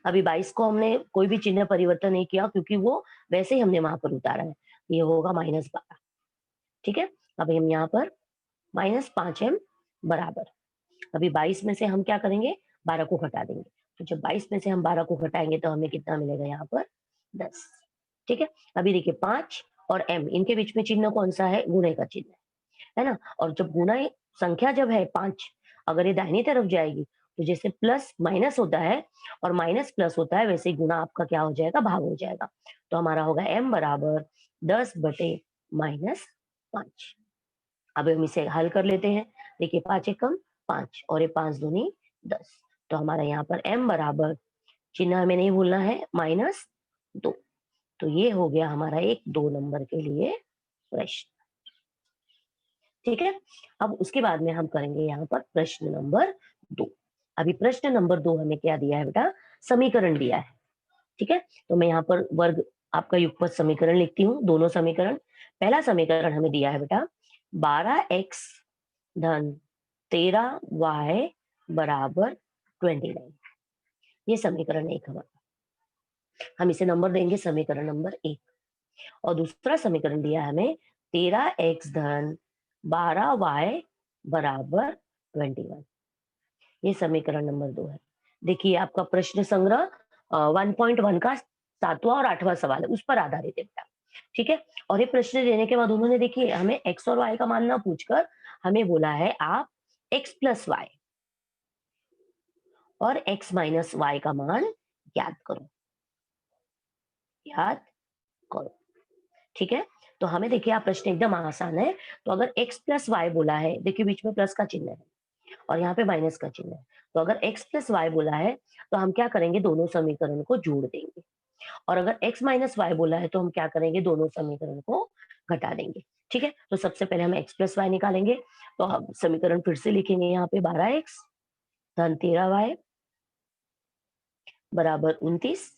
अभी 22 को हमने कोई भी चिन्ह परिवर्तन नहीं किया क्योंकि वो वैसे ही हमने वहाँ पर उतारा है। ये होगा -12, ठीक है? अभी हम यहाँ पर -5m बराबर, अभी 22 में से हम क्या करेंगे? 12 को घटा देंगे। तो जब 22 में से हम 12 को घटाएँगे तो हमें कितना मिलेगा यहाँ पर? 10, ठीक है? अभी देखिए 5 और m इनके बीच में चिन्ह कौन-सा है? गुणे का चिन्ह है ना? और जब गुणा संख्या जब है 5, अगर ये दाहिनी तरफ जाएगी, तो जैसे प्लस माइनस होता है और माइनस प्लस होता है, वैसे ही गुणा आपका क्या हो जाएगा? भाग हो जाएगा। तो हमारा होगा m बराबर 10 बटे -5। अब हम इसे हल कर लेते हैं। देखिए 5 एकम 5 और ये 5 दूनी 10। तो हमारा यहाँ पर m बराबर, चिन्ह हमें नहीं भूलना है, -2। तो ये हो गया हमारा एक 2 नंबर के लिए प्रश्न। ठीक है? अब उसके बाद में हम करेंगे यहाँ पर प्रश्न नंबर 2। अभी प्रश्न नंबर 2 हमें क्या दिया है बेटा? समीकरण दिया है। ठीक है? तो मैं यहाँ पर वर्ग आपका युगपत समीकरण लिखती हूँ, दोनों समीकरण। पहला समीकरण हमें दिया है बेटा 12x धन 13y बराबर 29। ये समीकरण 1 हमारा। हम इसे नंबर देंगे समीकरण नंबर 1। और दूसरा समीकरण दिया है हमें 13x धन 12y बराबर 21। ये समीकरण नंबर 2 है। देखिए आपका प्रश्न संग्रह 1.1 का 7वां और 8वां सवाल है, उस पर आधारित है बेटा। ठीक है? और ये प्रश्न देने के बाद उन्होंने देखिए हमें x और y का मान ना पूछकर हमें बोला है आप x प्लस y और x माइनस y का मान याद करो। याद करो। ठीक है? तो हमें देखिए आप प्रश्न एकदम आसान है। तो अगर x प्लस y बोला है, देखिए बीच में प्लस का चिन्ह है और यहाँ पे माइनस का चिन्ह है। तो अगर x प्लस y बोला है, तो हम क्या करेंगे? दोनों समीकरण को जोड़ देंगे। और अगर x माइनस y बोला है, तो हम क्या करेंगे? दोनों समीकरण को घटा देंगे। ठीक है? तो सबसे पहले हम x प्लस y निकालेंगे। तो हम समीकरण फिर से लिखेंगे यहाँ पे 12x धन 13y बराबर 29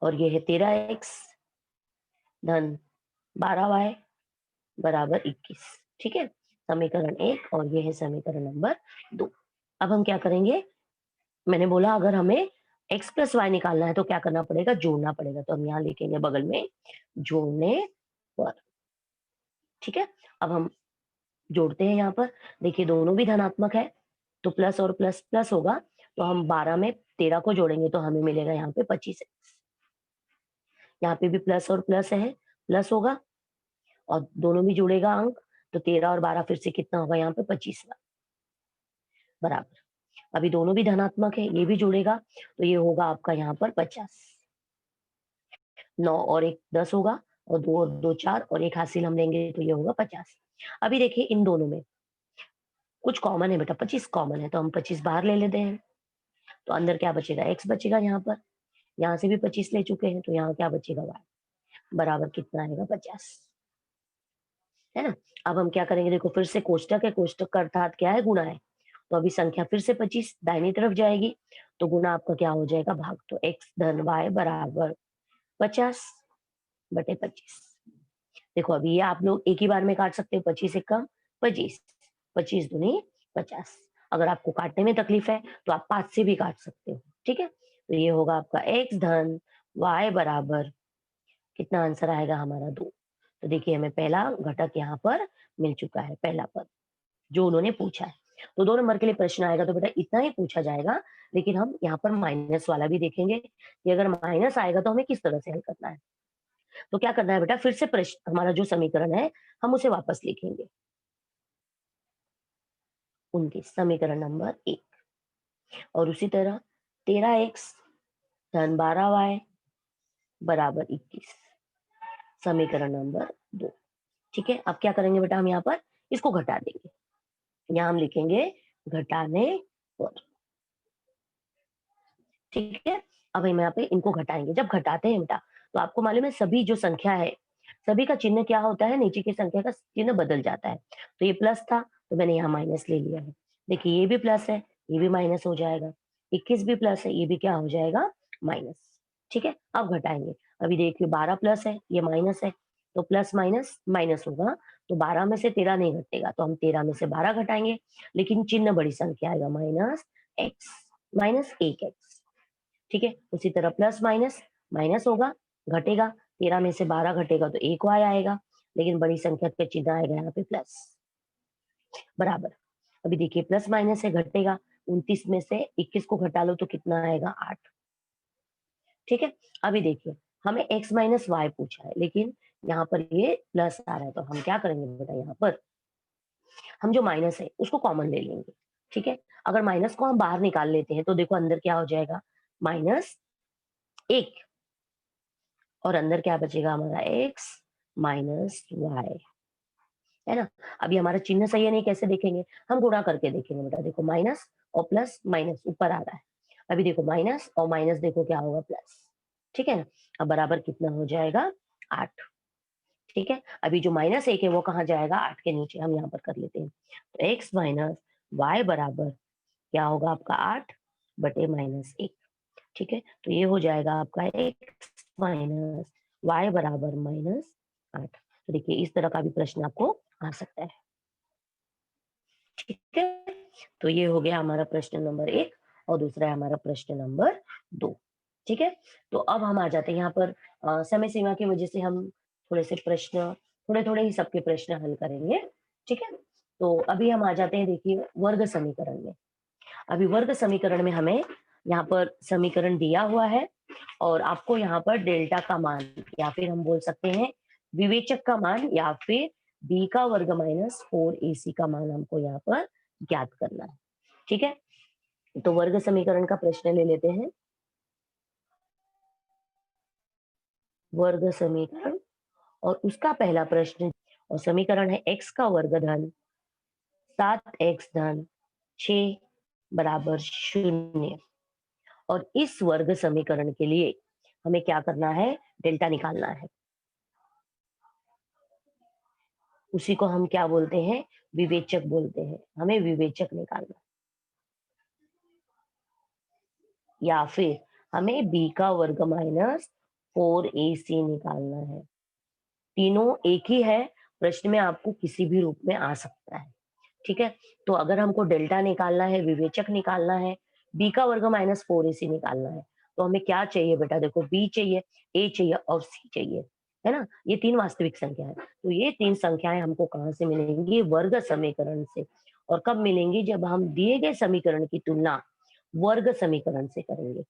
और ये है 13x धन 12y बराबर 21। ठीक है? समीकरण 1 और ये है समीकरण नंबर 2। अब हम क्या करेंगे? मैंने बोला अगर हमें x प्लस वाई निकालना है तो क्या करना पड़ेगा? जोड़ना पड़ेगा। तो हम यहाँ लिखेंगे बगल में जोड़ने पर। ठीक है? अब हम जोड़ते हैं यहाँ पर। देखिए दोनों भी धनात्मक है, तो प्लस और प्लस प्लस होगा। तो हम 12 में 13 को जोड़ेंगे तो हमें मिलेगा यहाँ पे 25x। यहाँ पे भी प्लस और प्लस है, प्लस होगा और दोनों भी जुड़ेगा अंक। तो 13 और 12 फिर से कितना होगा यहाँ पे? 25 बराबर। अभी दोनों भी धनात्मक है, ये भी जुड़ेगा तो ये होगा आपका यहाँ पर 50। 9 और 1 10 होगा और 2 और 2 4 और 1 हासिल हम लेंगे तो ये होगा 50। अभी देखिए इन दोनों में कुछ कॉमन है बेटा, 25 कॉमन है तो हम 25 बाहर ले लेते हैं। तो अंदर क्या बचेगा? x बचेगा यहाँ पर। यहाँ से भी 25 ले चुके हैं तो यहाँ क्या बचेगा? y बराबर कितना आएगा? 50। है ना? अब हम क्या करेंगे? देखो फिर से कोष्टक है, कोष्टक का अर्थात क्या है? गुणा है। तो अभी संख्या फिर से 25 दाहिनी तरफ जाएगी तो गुना आपका क्या हो जाएगा? भाग। तो x धन y बराबर 50 बटे 25। देखो अभी ये आप लोग एक ही बार में काट सकते हो। 25 एकम 25, 25 दूनी 50। अगर आपको काटने में तकलीफ है तो आप 5 से भी काट सकते हो। ठीक है? तो ये होगा आपका x धन y बराबर कितना? आंसर आएगा हमारा 2। तो देखिए हमें पहला घटक यहाँ पर मिल चुका है, पहला पद जो उन्होंने पूछा है। तो 2 नंबर के लिए प्रश्न आएगा तो बेटा इतना ही पूछा जाएगा, लेकिन हम यहाँ पर माइनस वाला भी देखेंगे कि अगर माइनस आएगा तो हमें किस तरह से हल करना है। तो क्या करना है बेटा? फिर से प्रश्न हमारा जो समीकरण है हम उसे वापस लिखेंगे। 29 समीकरण नंबर 1 और उसी तरह 13x धन 12y बराबर 21 समीकरण नंबर 2। ठीक है? अब क्या करेंगे बेटा? हम यहाँ पर इसको घटा देंगे। यहाँ हम लिखेंगे घटाने पर। ठीक है? अब हम यहाँ पे इनको घटाएँगे। जब घटाते हैं बेटा, तो आपको मालूम है सभी जो संख्या है, सभी का चिन्ह क्या होता है? नीचे की संख्या का चिन्ह बदल जाता है। तो ये प्लस था, तो मैंने यहाँ माइनस ले लिया है। देखिए ये भी प्लस है, ये भी माइनस हो जाएगा। 21 भी प्लस है, ये भी क्या हो जाएगा? माइनस। ठीक है? अब घटाएँगे। अभी देखिए 12 प्लस है, ये माइनस है, तो प्लस माइनस माइनस होगा। तो 12 में से 13 नहीं घटेगा, तो हम 13 में से 12 घटाएँगे, लेकिन चिन्ह बड़ी संख्या आएगा माइनस x, माइनस 1x। ठीक है, उसी तरह प्लस माइनस, माइनस होगा, घटेगा, 13 में से 12 घटेगा तो 1 y आएगा, लेकिन बड़ी संख्या का चिन्ह आएगा यहाँ पे प्लस, बराबर। अभी देखिए प्लस माइनस से घटेगा, 29 में से 21 को घटा लो तो कितना आएगा 8। ठीक है, अभी देखिए हमें x माइनस वाई पूछा है, लेकिन यहाँ पर ये प्लस आ रहा है, तो हम क्या करेंगे बेटा, यहाँ पर हम जो माइनस है उसको कॉमन ले लेंगे। ठीक है, अगर माइनस को हम बाहर निकाल लेते हैं तो देखो अंदर क्या हो जाएगा, माइनस 1 और अंदर क्या बचेगा हमारा x माइनस वाई, है ना। अभी हमारा चिन्ह सही है नहीं, कैसे देखेंगे, हम गुणा करके देखेंगे बेटा। देखो माइनस और प्लस, माइनस ऊपर आ रहा है, अभी देखो माइनस और माइनस देखो क्या होगा प्लस। ठीक है ना, अब बराबर कितना हो जाएगा 8। ठीक है, अभी जो माइनस 1 है वो कहाँ जाएगा, 8 के नीचे, हम यहाँ पर कर लेते हैं। तो x माइनस वाई बराबर क्या होगा आपका 8 बटे माइनस 1। ठीक है, तो ये हो जाएगा आपका x माइनस वाई बराबर माइनस 8। तो देखिए इस तरह का भी प्रश्न आपको आ सकता है। ठीक है, तो ये हो गया हमारा प्रश्न नंबर 1 और दूसरा है हमारा प्रश्न नंबर 2। ठीक है, तो अब हम आ जाते हैं यहाँ पर समय सीमा की वजह से हम थोड़े से प्रश्न, थोड़े-थोड़े ही सबके प्रश्न हल करेंगे। ठीक है, तो अभी हम आ जाते हैं देखिए वर्ग समीकरण में। अभी वर्ग समीकरण में हमें यहाँ पर समीकरण दिया हुआ है और आपको यहाँ पर डेल्टा का मान या फिर हम बोल सकते हैं विवेचक का मान या फिर बी का वर्ग माइनस 4ac का मान हमको यहाँ पर ज्ञात करना है। ठीक है, तो वर्ग समीकरण का प्रश्न ले लेते हैं। वर्ग समीकरण और उसका पहला प्रश्न और समीकरण है x का वर्ग धन 7x धन 6 बराबर 0। और इस वर्ग समीकरण के लिए हमें क्या करना है, डेल्टा निकालना है। उसी को हम क्या बोलते हैं, विवेचक बोलते हैं। हमें विवेचक निकालना या फिर हमें बी का वर्ग माइनस 4ac निकालना है। तीनों एक ही है, प्रश्न में आपको किसी भी रूप में आ सकता है। ठीक है, तो अगर हमको डेल्टा निकालना है, विवेचक निकालना है, बी का वर्ग माइनस 4ac निकालना है, तो हमें क्या चाहिए बेटा, देखो बी चाहिए, ए चाहिए और सी चाहिए, है ना। ये 3 वास्तविक संख्या है, तो ये 3 संख्याएं हमको कहाँ से मिलेंगी, वर्ग समीकरण से। और कब मिलेंगी, जब हम दिए गए समीकरण की तुलना वर्ग समीकरण से करेंगे।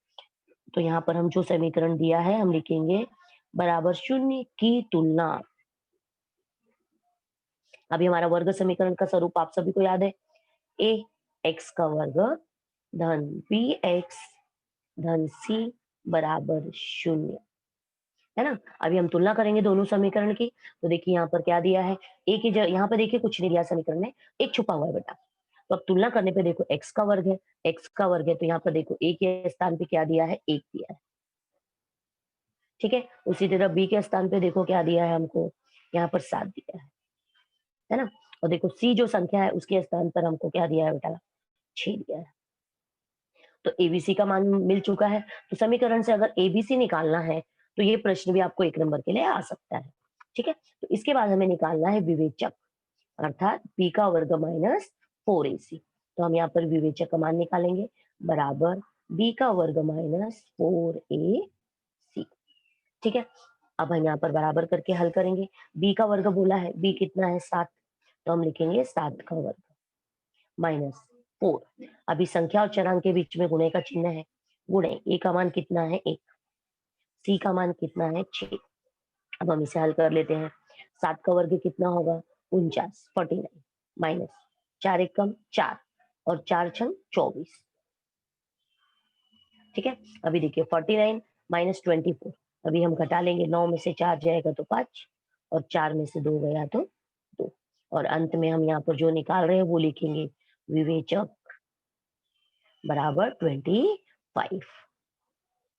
तो यहाँ पर हम जो समीकरण दिया है हम लिखेंगे बराबर 0 की तुलना। अभी हमारा वर्ग समीकरण का स्वरूप आप सभी को याद है, ए एक्स का वर्ग धन बी एक्स धन सी बराबर 0, है ना। अभी हम तुलना करेंगे दोनों समीकरण की, तो देखिए यहाँ पर क्या दिया है, ए की जगह यहाँ पर देखिए कुछ नहीं दिया समीकरण में, एक छुपा हुआ है बेटा। तो अब तुलना करने पे देखो एक्स का वर्ग है, एक्स का वर्ग है तो यहाँ पर देखो ए के स्थान पे क्या दिया है, 1 दिया है। ठीक है, उसी तरह बी के स्थान पे देखो क्या दिया है हमको, यहाँ पर 7 दिया है ना। और देखो सी जो संख्या है उसके स्थान पर हमको क्या दिया है बेटा, 6 दिया है। तो एबीसी का मान मिल चुका है, तो समीकरण से अगर एबीसी निकालना है तो ये प्रश्न भी आपको 1 नंबर के लिए आ सकता है। ठीक है, तो इसके बाद हमें निकालना है विवेचक, अर्थात बी का वर्ग माइनस 4ac। तो हम यहाँ पर विवेचक का मान निकालेंगे बराबर बी का वर्ग माइनस 4ac। ठीक है, अब हम यहाँ पर बराबर करके हल करेंगे। बी का वर्ग बोला है, बी कितना है 7, तो हम लिखेंगे 7 का वर्ग माइनस 4। अभी संख्या और चरांक के बीच में गुणे का चिन्ह है, गुणे ए का मान कितना है 1, सी का मान कितना है 6। अब हम इसे हल कर लेते हैं। 7 का वर्ग कितना होगा 49, 49 माइनस 4 एकम 4 और 4 छंग 24। ठीक है, अभी देखिए 49 माइनस 24, अभी हम घटा लेंगे, 9 में से 4 जाएगा तो 5 और 4 में से 2 गया तो 2, और अंत में हम यहाँ पर जो निकाल रहे हैं वो लिखेंगे विवेचक बराबर 25।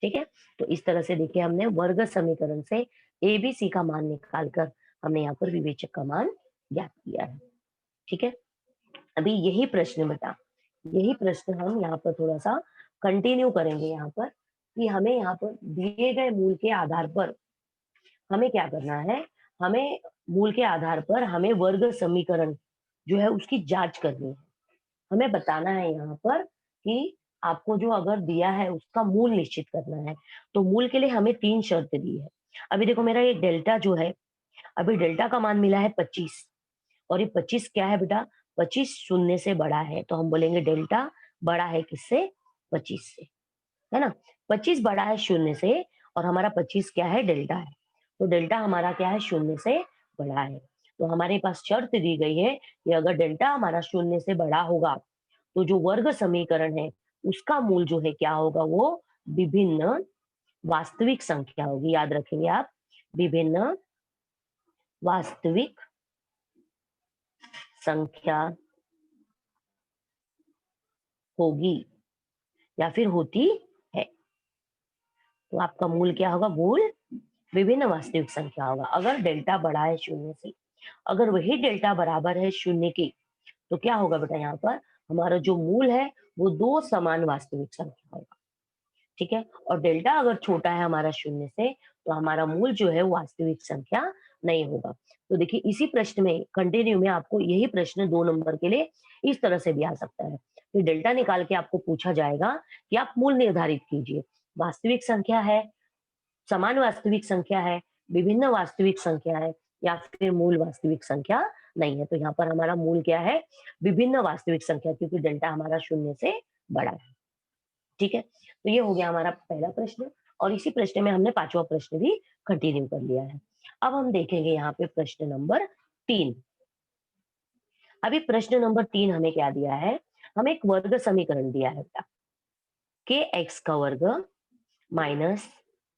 ठीक है, तो इस तरह से देखिए हमने वर्ग समीकरण से एबीसी का मान निकालकर हमने यहाँ पर विवेचक का मान ज्ञात किया है। ठीक है, अभी यही प्रश्न बेटा, यही प्रश्न हम यहाँ पर थोड़ा सा कंटिन्यू करेंगे यहाँ पर, कि हमें यहाँ पर दिए गए मूल के आधार पर हमें क्या करना है, हमें मूल के आधार पर हमें वर्ग समीकरण जो है उसकी जांच करनी है। हमें बताना है यहाँ पर कि आपको जो अगर दिया है उसका मूल निश्चित करना है। तो मूल के लिए हमें 3 शर्त दी है। अभी देखो मेरा ये डेल्टा जो है, अभी डेल्टा का मान मिला है 25 और ये 25 क्या है बेटा? 25 शून्य से बड़ा है, तो हम बोलेंगे डेल्टा बड़ा है किससे? 25 से, है ना? 25 बड़ा है शून्य से और हमारा 25 क्या है? डेल्टा है। तो डेल्टा हमारा क्या है? शून्य से बड़ा है। तो हमारे पास शर्त दी गई है कि अगर डेल्टा हमारा शून्य से बड़ा होगा, तो जो वर्ग समीकरण है, उसका मूल जो है क्या होगा? वो विभिन्न वास्तविक संख्या होगी। याद रखेंगे आप, विभिन्न वास्तविक संख्या होगी या फिर होती है। तो आपका मूल क्या होगा? मूल विभिन्न वास्तविक संख्या होगा अगर डेल्टा बड़ा है शून्य से। अगर वही डेल्टा बराबर है शून्य के, तो क्या होगा बेटा? यहाँ पर हमारा जो मूल है वो दो समान वास्तविक संख्या होगा। ठीक है, और डेल्टा अगर छोटा है हमारा शून्य से, तो हमारा मूल जो है वो वास्तविक संख्या नहीं होगा। तो देखिए इसी प्रश्न में कंटिन्यू में आपको यही प्रश्न 2 नंबर के लिए इस तरह से भी आ सकता है कि डेल्टा निकाल के आपको पूछा जाएगा कि आप मूल निर्धारित कीजिए। वास्तविक संख्या है, समान वास्तविक संख्या है, विभिन्न वास्तविक संख्या है या फिर मूल वास्तविक संख्या नहीं है। तो यहाँ पर हमारा मूल क्या है? विभिन्न वास्तविक संख्या, क्योंकि डेल्टा हमारा शून्य से बड़ा है। ठीक है, तो ये हो गया हमारा पहला प्रश्न और इसी प्रश्न में हमने पांचवा प्रश्न भी कंटिन्यू कर लिया है। अब हम देखेंगे यहाँ पे प्रश्न नंबर 3। अभी प्रश्न नंबर 3 हमें क्या दिया है? हमें एक वर्ग समीकरण दिया है बेटा, के एक्स का वर्ग माइनस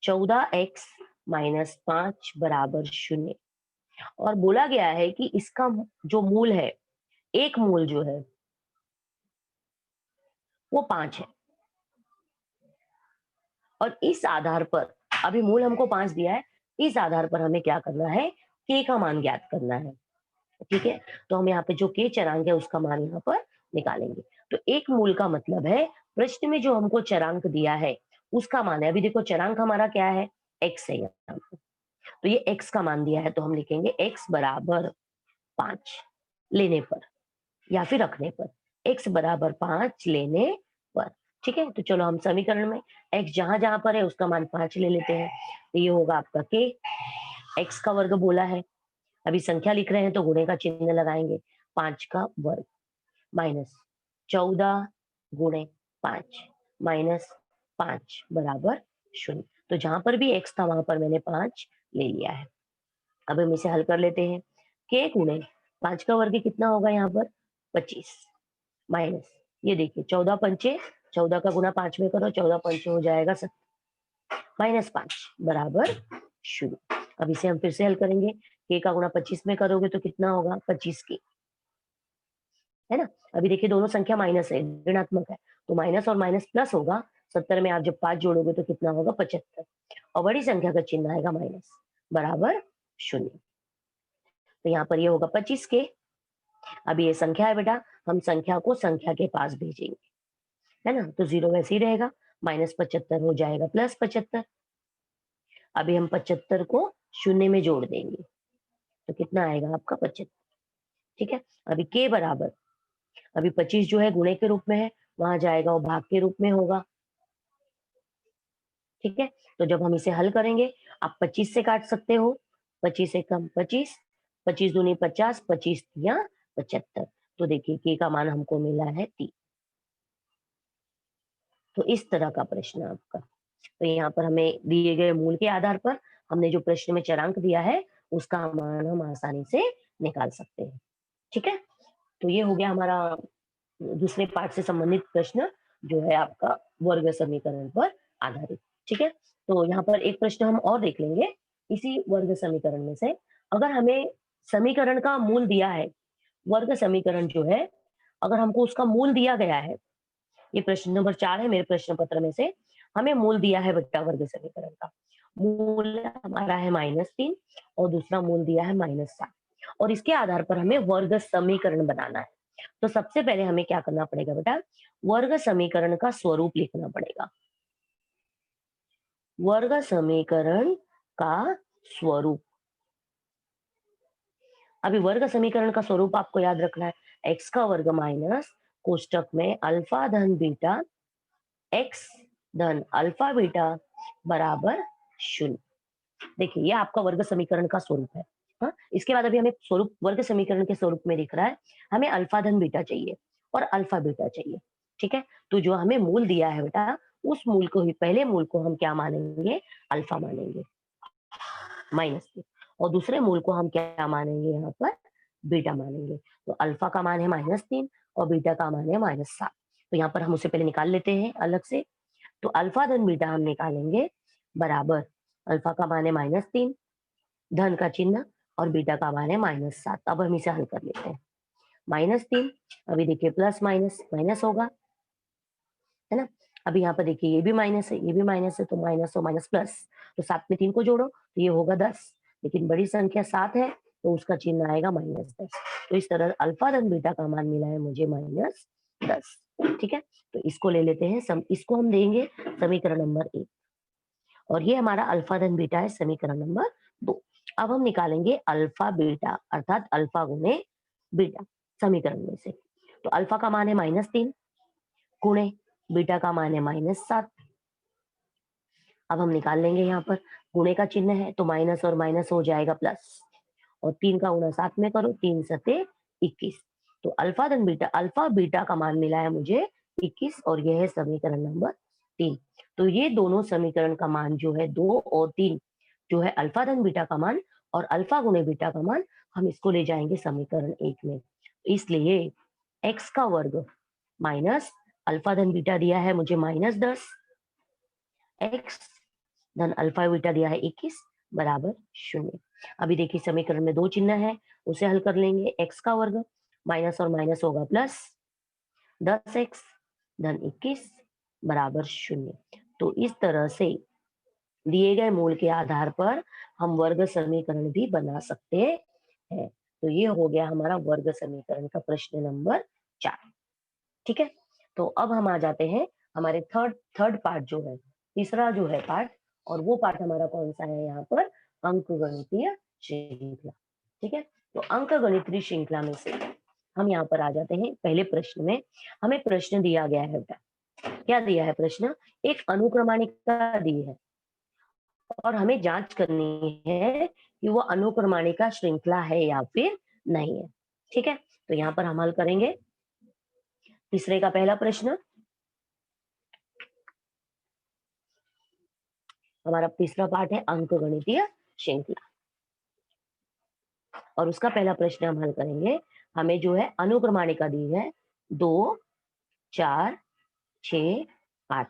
14x माइनस 5 बराबर 0 और बोला गया है कि इसका जो मूल है, एक मूल जो है वो 5 है और इस आधार पर, अभी मूल हमको 5 दिया है, इस आधार पर हमें क्या करना है? के का मान ज्ञात करना है। ठीक है, तो हम यहाँ पे जो के चरांक है उसका मान यहाँ पर निकालेंगे। तो एक मूल का मतलब है प्रश्न में जो हमको चरांक दिया है उसका मान है। अभी देखो चरांक हमारा क्या है? एक्स है यहाँ पे। तो ये एक्स का मान दिया है तो हम लिखेंगे एक्स बराबर 5 लेने पर या फिर रखने पर, एक्स बराबर 5 लेने पर। ठीक है, तो चलो हम समीकरण में एक्स जहां जहां पर है उसका मान 5 ले लेते हैं। तो ये होगा आपका के, एक्स का वर्ग बोला है, अभी संख्या लिख रहे हैं तो गुणे का चिन्ह लगाएंगे, 5 का वर्ग माइनस 14 गुणे 5 माइनस 5 बराबर 0। तो जहां पर भी एक्स था वहां पर मैंने 5 ले लिया है। अब हम इसे हल कर लेते हैं। के गुणे 5 का वर्ग कितना होगा यहाँ पर? 25 माइनस, ये देखिए 14 पंचे, 14 का गुना 5 में करो, 14 पंचे हो जाएगा 70 माइनस 5 बराबर 0। अब इसे हम फिर से हल करेंगे। के का गुणा 25 में करोगे तो कितना होगा? 25 के, है ना? अभी देखिए दोनों संख्या माइनस है, ऋणात्मक है, तो माइनस और माइनस प्लस होगा। 70 में आप जब 5 जोड़ोगे तो कितना होगा? 75 और बड़ी संख्या का चिन्ह आएगा माइनस बराबर 0। तो यहाँ पर ये होगा 25 के। अब ये संख्या है बेटा, हम संख्या को संख्या के पास भेजेंगे, है ना? तो 0 वैसे ही रहेगा, माइनस 75 हो जाएगा प्लस 75। अभी हम 75 को शून्य में जोड़ देंगे तो कितना आएगा आपका? 75। ठीक है, अभी के बराबर, अभी 25 जो है गुणे के रूप में है, वहां जाएगा वो भाग के रूप में होगा। ठीक है, तो जब हम इसे हल करेंगे, आप 25 से काट सकते हो, 25 से कम 25, 25 दूनी 50, 25 या 75। तो देखिए के का मान हमको मिला है 3। तो इस तरह का प्रश्न आपका। तो यहाँ पर हमें दिए गए मूल के आधार पर हमने जो प्रश्न में चरांक दिया है उसका मान हम आसानी से निकाल सकते हैं। ठीक है, तो ये हो गया हमारा दूसरे पार्ट से संबंधित प्रश्न जो है आपका वर्ग समीकरण पर आधारित। ठीक है, तो यहाँ पर एक प्रश्न हम और देख लेंगे इसी वर्ग समीकरण में से। अगर हमें समीकरण का मूल दिया है, वर्ग समीकरण जो है अगर हमको उसका मूल दिया गया है, ये प्रश्न नंबर 4 है मेरे प्रश्न पत्र में से। हमें मूल दिया है बेटा वर्ग समीकरण का, मूल हमारा है -3 और दूसरा मूल दिया है -7 और इसके आधार पर हमें वर्ग समीकरण बनाना है। तो सबसे पहले हमें क्या करना पड़ेगा बेटा? वर्ग समीकरण का स्वरूप लिखना पड़ेगा। वर्ग समीकरण का स्वरूप, अभी वर्ग समीकरण का स्वरूप आपको याद रखना है, एक्स का वर्ग माइनस कोष्टक में अल्फा धन बीटा एक्स धन अल्फा बीटा बराबर 0। देखिए ये आपका वर्ग समीकरण का स्वरूप है। हाँ, इसके बाद अभी हमें स्वरूप वर्ग समीकरण के स्वरूप में दिख रहा है, हमें अल्फा धन बीटा चाहिए और अल्फा बीटा चाहिए। ठीक है, तो जो हमें मूल दिया है बेटा, उस मूल को ही पहले मूल को हम क्या मानेंगे, अल्फा मानेंगे -3, और दूसरे मूल को हम क्या मानेंगे यहाँ पर, बीटा मानेंगे। तो अल्फा का मान है -3 और बीटा का मान है -7। तो यहाँ पर हम उसे पहले निकाल लेते हैं अलग से। तो अल्फा धन बीटा हम निकालेंगे बराबर, अल्फा का मान है -3, धन का चिन्ह, और बीटा का मान है -7। अब हम इसे हल कर लेते हैं। -3, अभी देखिए प्लस माइनस माइनस होगा, है ना? अभी यहाँ पर देखिए ये भी माइनस है, ये भी माइनस है, तो माइनस और माइनस प्लस, तो 7 में 3 को जोड़ो तो ये होगा 10, लेकिन बड़ी संख्या 7 है तो उसका चिन्ह आएगा -10। तो इस तरह अल्फा धन बीटा का मान मिला है मुझे -10। ठीक है, तो इसको ले लेते हैं, इसको हम देंगे समीकरण नंबर 1, और ये हमारा अल्फा धन बीटा है समीकरण नंबर 2। अब हम निकालेंगे अल्फा बीटा, अर्थात अल्फा गुणे बीटा समीकरण में से। तो अल्फा का मान है -3 गुणे बीटा का मान है -7। अब हम निकाल लेंगे, यहाँ पर गुणे का चिन्ह है तो माइनस और माइनस हो जाएगा प्लस, और 3 का गुणा 7 में करो, 3 सते 21। तो अल्फा बीटा का मान मिला है मुझे 21, और यह है समीकरण नंबर 3। तो ये दोनों समीकरण का मान जो है 2 और 3, जो है अल्फा धन बीटा का मान और अल्फा गुणे बीटा का मान, हम इसको ले जाएंगे समीकरण 1 में। इसलिए एक्स का वर्ग माइनस अल्फा धन बीटा दिया है मुझे -10, एक्स धन अल्फा बीटा दिया है 21 बराबर 0। अभी देखिए समीकरण में 2 चिन्ह है, उसे हल कर लेंगे। एक्स का वर्ग माइनस और माइनस होगा प्लस, 10x धन 21 बराबर 0। तो इस तरह से दिए गए मूल के आधार पर हम वर्ग समीकरण भी बना सकते हैं। तो ये हो गया हमारा वर्ग समीकरण का प्रश्न नंबर 4। ठीक है, तो अब हम आ जाते हैं हमारे थर्ड पार्ट जो है, तीसरा जो है पार्ट, और वो पार्ट हमारा कौन सा है यहाँ पर, अंकगणितीय श्रृंखला। ठीक है, तो अंकगणितीय श्रृंखला में से हम यहाँ पर आ जाते हैं पहले प्रश्न में। हमें प्रश्न दिया गया है बेटा, क्या दिया है प्रश्न, एक अनुक्रमाणिका दी है और हमें जांच करनी है कि वो अनुक्रमाणिका श्रृंखला है या फिर नहीं है। ठीक है, तो यहाँ पर हम हल करेंगे तीसरे का पहला प्रश्न। हमारा तीसरा पार्ट है अंकगणितीय श्रृंखला, और उसका पहला प्रश्न हम हल करेंगे। हमें जो है अनुक्रमाणिका दी है 2, 4, 6, 8,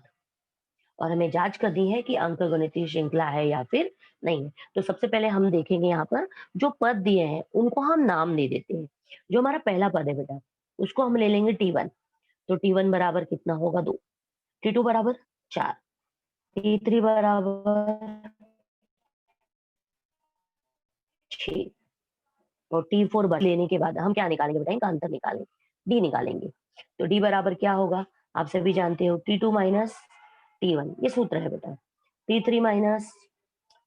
और हमें जांच करनी है कि अंकगणितीय श्रृंखला है या फिर नहीं है। तो सबसे पहले हम देखेंगे यहाँ पर जो पद दिए हैं उनको हम नाम दे देते हैं। जो हमारा पहला पद है बेटा, उसको हम ले लेंगे T1। तो T1 बराबर कितना होगा, 2, T2 बराबर 4, T3 बराबर 6, और T4 लेने के बाद हम क्या निकालेंगे बेटा, इनका अंतर निकालेंगे, D निकालेंगे। तो D बराबर क्या होगा, आप सभी जानते हो, T2 माइनस T1, ये सूत्र है बेटा, T3 माइनस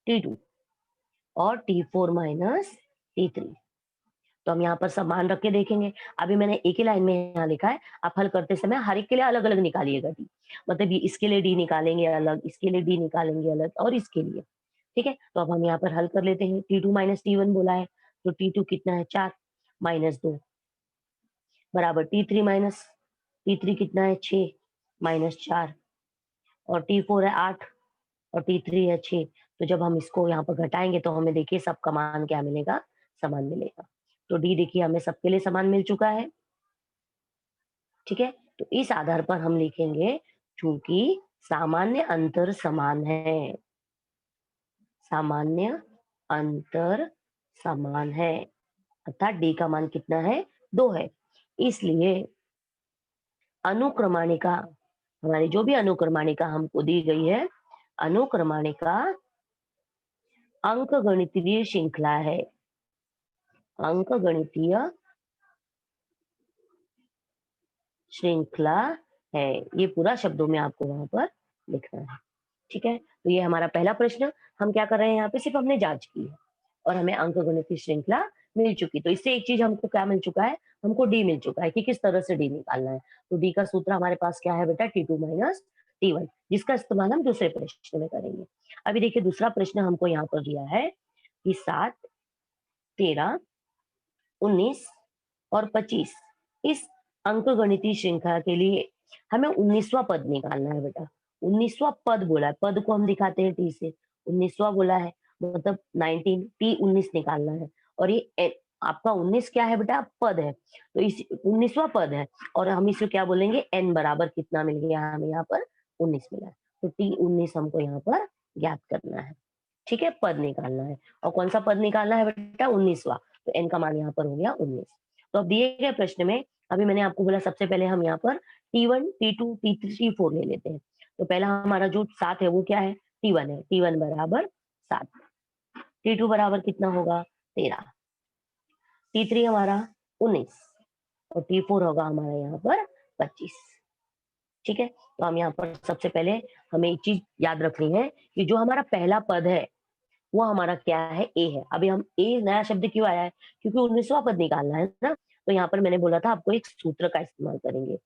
T2 और T4 माइनस T3। तो हम यहाँ पर सब मान रख के देखेंगे। अभी मैंने एक ही लाइन में यहाँ लिखा है, आप हल करते समय हर एक के लिए अलग अलग निकालिएगा डी, मतलब ये इसके लिए डी निकालेंगे अलग, इसके लिए डी निकालेंगे अलग, और इसके लिए। ठीक है, तो अब हम यहाँ पर हल कर लेते हैं। T2 माइनस T1 बोला है, तो T2 कितना है, 4 माइनस 2 बराबर T3 माइनस T3 कितना है, 6 माइनस 4, और T4 है 8 और T3 है 6। तो जब हम इसको यहाँ पर घटाएंगे तो हमें देखिए सबका मान क्या मिलेगा, समान मिलेगा। तो डी देखिए हमें सबके लिए समान मिल चुका है। ठीक है, तो इस आधार पर हम लिखेंगे, चूंकि सामान्य अंतर समान है, सामान्य अंतर समान है, अर्थात डी का मान कितना है, 2 है। इसलिए अनुक्रमाणिका, हमारी जो भी अनुक्रमाणिका हमको दी गई है, अनुक्रमाणिका अंकगणितीय श्रृंखला है, अंकगणितीय श्रृंखला है। ये पूरा शब्दों में आपको वहां पर लिखना है। ठीक है, तो ये हमारा पहला प्रश्न। हम क्या कर रहे हैं यहाँ पे, सिर्फ हमने जांच की है और हमें अंकगणितीय श्रृंखला मिल चुकी। तो इससे एक चीज हमको क्या मिल चुका है, हमको डी मिल चुका है कि किस तरह से डी निकालना है। तो डी का सूत्र हमारे पास क्या है बेटा, T2 माइनस T1, जिसका इस्तेमाल हम दूसरे प्रश्न में करेंगे। अभी देखिए दूसरा प्रश्न हमको यहाँ पर दिया है कि 7, 13, 19 और 25 इस अंकगणितीय श्रृंखला के लिए हमें 19वां पद निकालना है बेटा। 19वां पद बोला है, पद को हम दिखाते हैं टी से। 19वां बोला है मतलब 19, टी 19 निकालना है। और ये आपका 19 क्या है बेटा? पद है। तो इस 19वां पद है और हम इसे क्या बोलेंगे? n बराबर कितना मिल गया हमें यहाँ पर? 19 मिला है। तो टी 19 हमको यहाँ पर ज्ञात करना है। ठीक है, पद निकालना है। और कौन सा पद निकालना है बेटा? 19वां। तो n का मान यहाँ पर हो गया 19। तो अब दिए गए प्रश्न में अभी मैंने आपको बोला सबसे पहले हम यहाँ पर T1, T2, T3, T4 ले लेते हैं। तो पहला हमारा जो 7 है वो क्या है? T1 है। T1 बराबर 7। T2 बराबर कितना होगा? 13। T3 हमारा 19 और T4 होगा हमारा यहाँ पर 25। ठीक है, तो हम यहाँ पर सबसे पहले हमें एक चीज याद रखनी है कि जो हमारा पहला पद है वो हमारा क्या है? ए है। अभी हम ए नया शब्द क्यों आया है? क्योंकि 19वां पद निकालना है ना। तो यहाँ पर मैंने बोला था आपको एक सूत्र का इस्तेमाल करेंगे।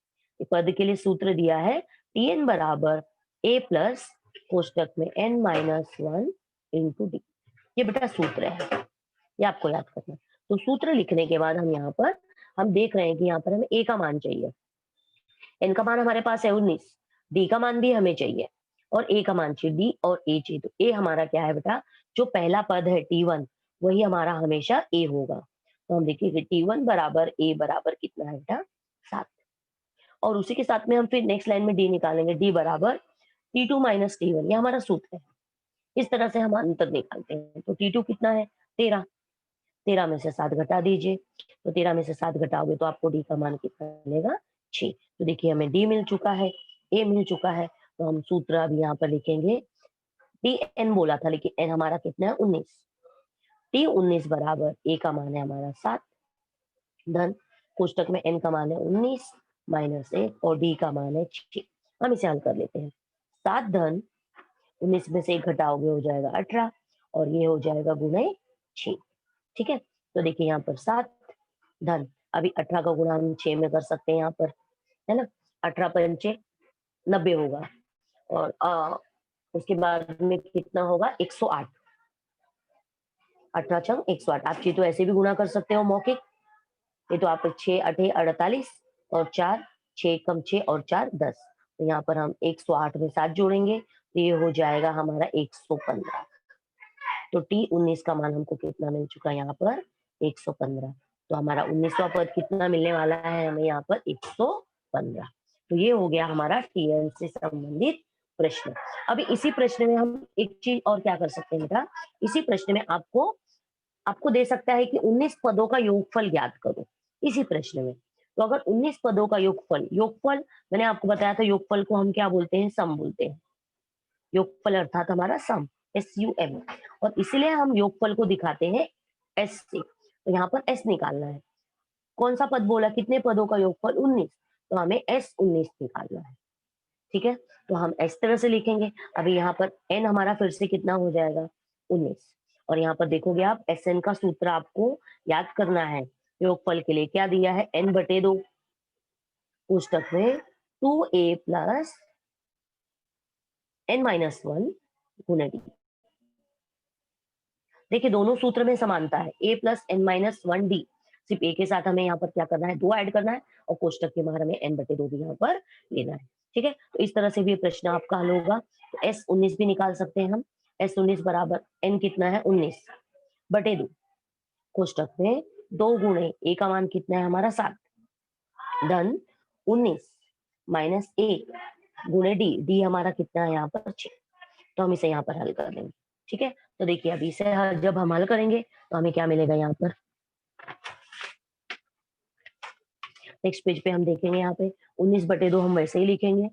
पद के लिए सूत्र दिया है Tn बराबर ए प्लस कोष्टक में n-1 इंटू डी। ये बेटा सूत्र है, ये आपको याद करना है। तो सूत्र लिखने के बाद हम यहाँ पर हम देख रहे हैं कि यहाँ पर हमें ए का मान चाहिए। n का मान हमारे पास है 19, डी का मान भी हमें चाहिए और ए का मान चाहिए, डी और ए चाहिए। तो ए हमारा क्या है बेटा? जो पहला पद है T1 वही हमारा हमेशा ए होगा। तो हम देखिए T1 बराबर ए बराबर कितना है बेटा? 7। और उसी के साथ में हम फिर नेक्स्ट लाइन में डी निकालेंगे, डी बराबर T2 माइनस T1, ये हमारा सूत्र है। इस तरह से हम अंतर निकालते हैं। तो T2 कितना है? 13। 13 में से 7 घटा दीजिए। तो 13 में से 7 घटाओगे तो आपको डी का मान कितना मिलेगा? 6। तो देखिए हमें डी मिल चुका है, ए मिल चुका है। तो हम सूत्र अभी यहाँ पर लिखेंगे। टी एन बोला था लेकिन एन हमारा कितना है? 19। टी 19 बराबर ए का मान है हमारा 7 धन कोष्टक में एन का मान है 19 माइनस 1 और डी का मान है 6। हम इसे हल कर लेते हैं। 7 धन 19 में से 1 घटाओगे हो जाएगा 18 और ये हो जाएगा गुणे 6। ठीक है, तो देखिए यहाँ पर 7 धन अभी 18 का गुणा हम 6 में कर सकते हैं यहाँ पर, है ना। 18 पंचे 90 होगा और उसके बाद में कितना होगा? 108। 18 छंग 108। आप चाहिए तो ऐसे भी गुणा कर सकते हो मौखिक। ये तो आप 6 8 48 और 4 6 कम 6 और 4 10। तो यहाँ पर हम 108 में 7 जोड़ेंगे तो ये हो जाएगा हमारा 115। तो T19 का मान हमको कितना मिल चुका है यहाँ पर? 115। तो हमारा 19वां पद कितना मिलने वाला है हमें यहाँ पर? 115। तो ये हो गया हमारा Tn से संबंधित प्रश्न। अभी इसी प्रश्न में हम एक चीज और क्या कर सकते हैं बेटा? इसी प्रश्न में आपको आपको दे सकता है कि 19 पदों का योगफल ज्ञात करो इसी प्रश्न में। तो अगर 19 पदों का योगफल मैंने आपको बताया था, योगफल को हम क्या बोलते हैं? सम बोलते हैं। योगफल अर्थात हमारा सम, SUM। और इसलिए हम योगफल को दिखाते हैं S से। तो यहाँ पर S निकालना है। कौन सा पद बोला? कितने पदों का योगफल? 19। तो हमें S19 निकालना है। ठीक है, तो हम इस तरह से लिखेंगे। अभी यहाँ पर n हमारा फिर से कितना हो जाएगा? 19। और यहाँ पर देखोगे आप Sn का सूत्र आपको याद करना है। योगफल के लिए क्या दिया है? n/2 कोष्टक में 2a प्लस n-1 गुना डी। देखिए दोनों सूत्र में समानता है, a प्लस n-1 डी। सिर्फ a के साथ हमें यहाँ पर क्या करना है? 2 ऐड करना है और कोष्टक के बाहर हमें n/2 भी यहाँ पर लेना है। ठीक है, तो इस तरह से भी प्रश्न आपका हल होगा। तो S19 भी निकाल सकते हैं हम। S19 बराबर n कितना है? 19/2 कोष्टक में 2 गुणे a का मान कितना है हमारा? 7 धन 19 माइनस 1 गुणे डी हमारा कितना है यहाँ पर? 6। तो हम इसे यहाँ पर हल कर लेंगे। ठीक है, तो देखिए अभी इसे जब हम हल करेंगे तो हमें क्या मिलेगा यहाँ पर? नेक्स्ट पेज पे हम देखेंगे यहाँ पे 19/2 हम वैसे ही लिखेंगे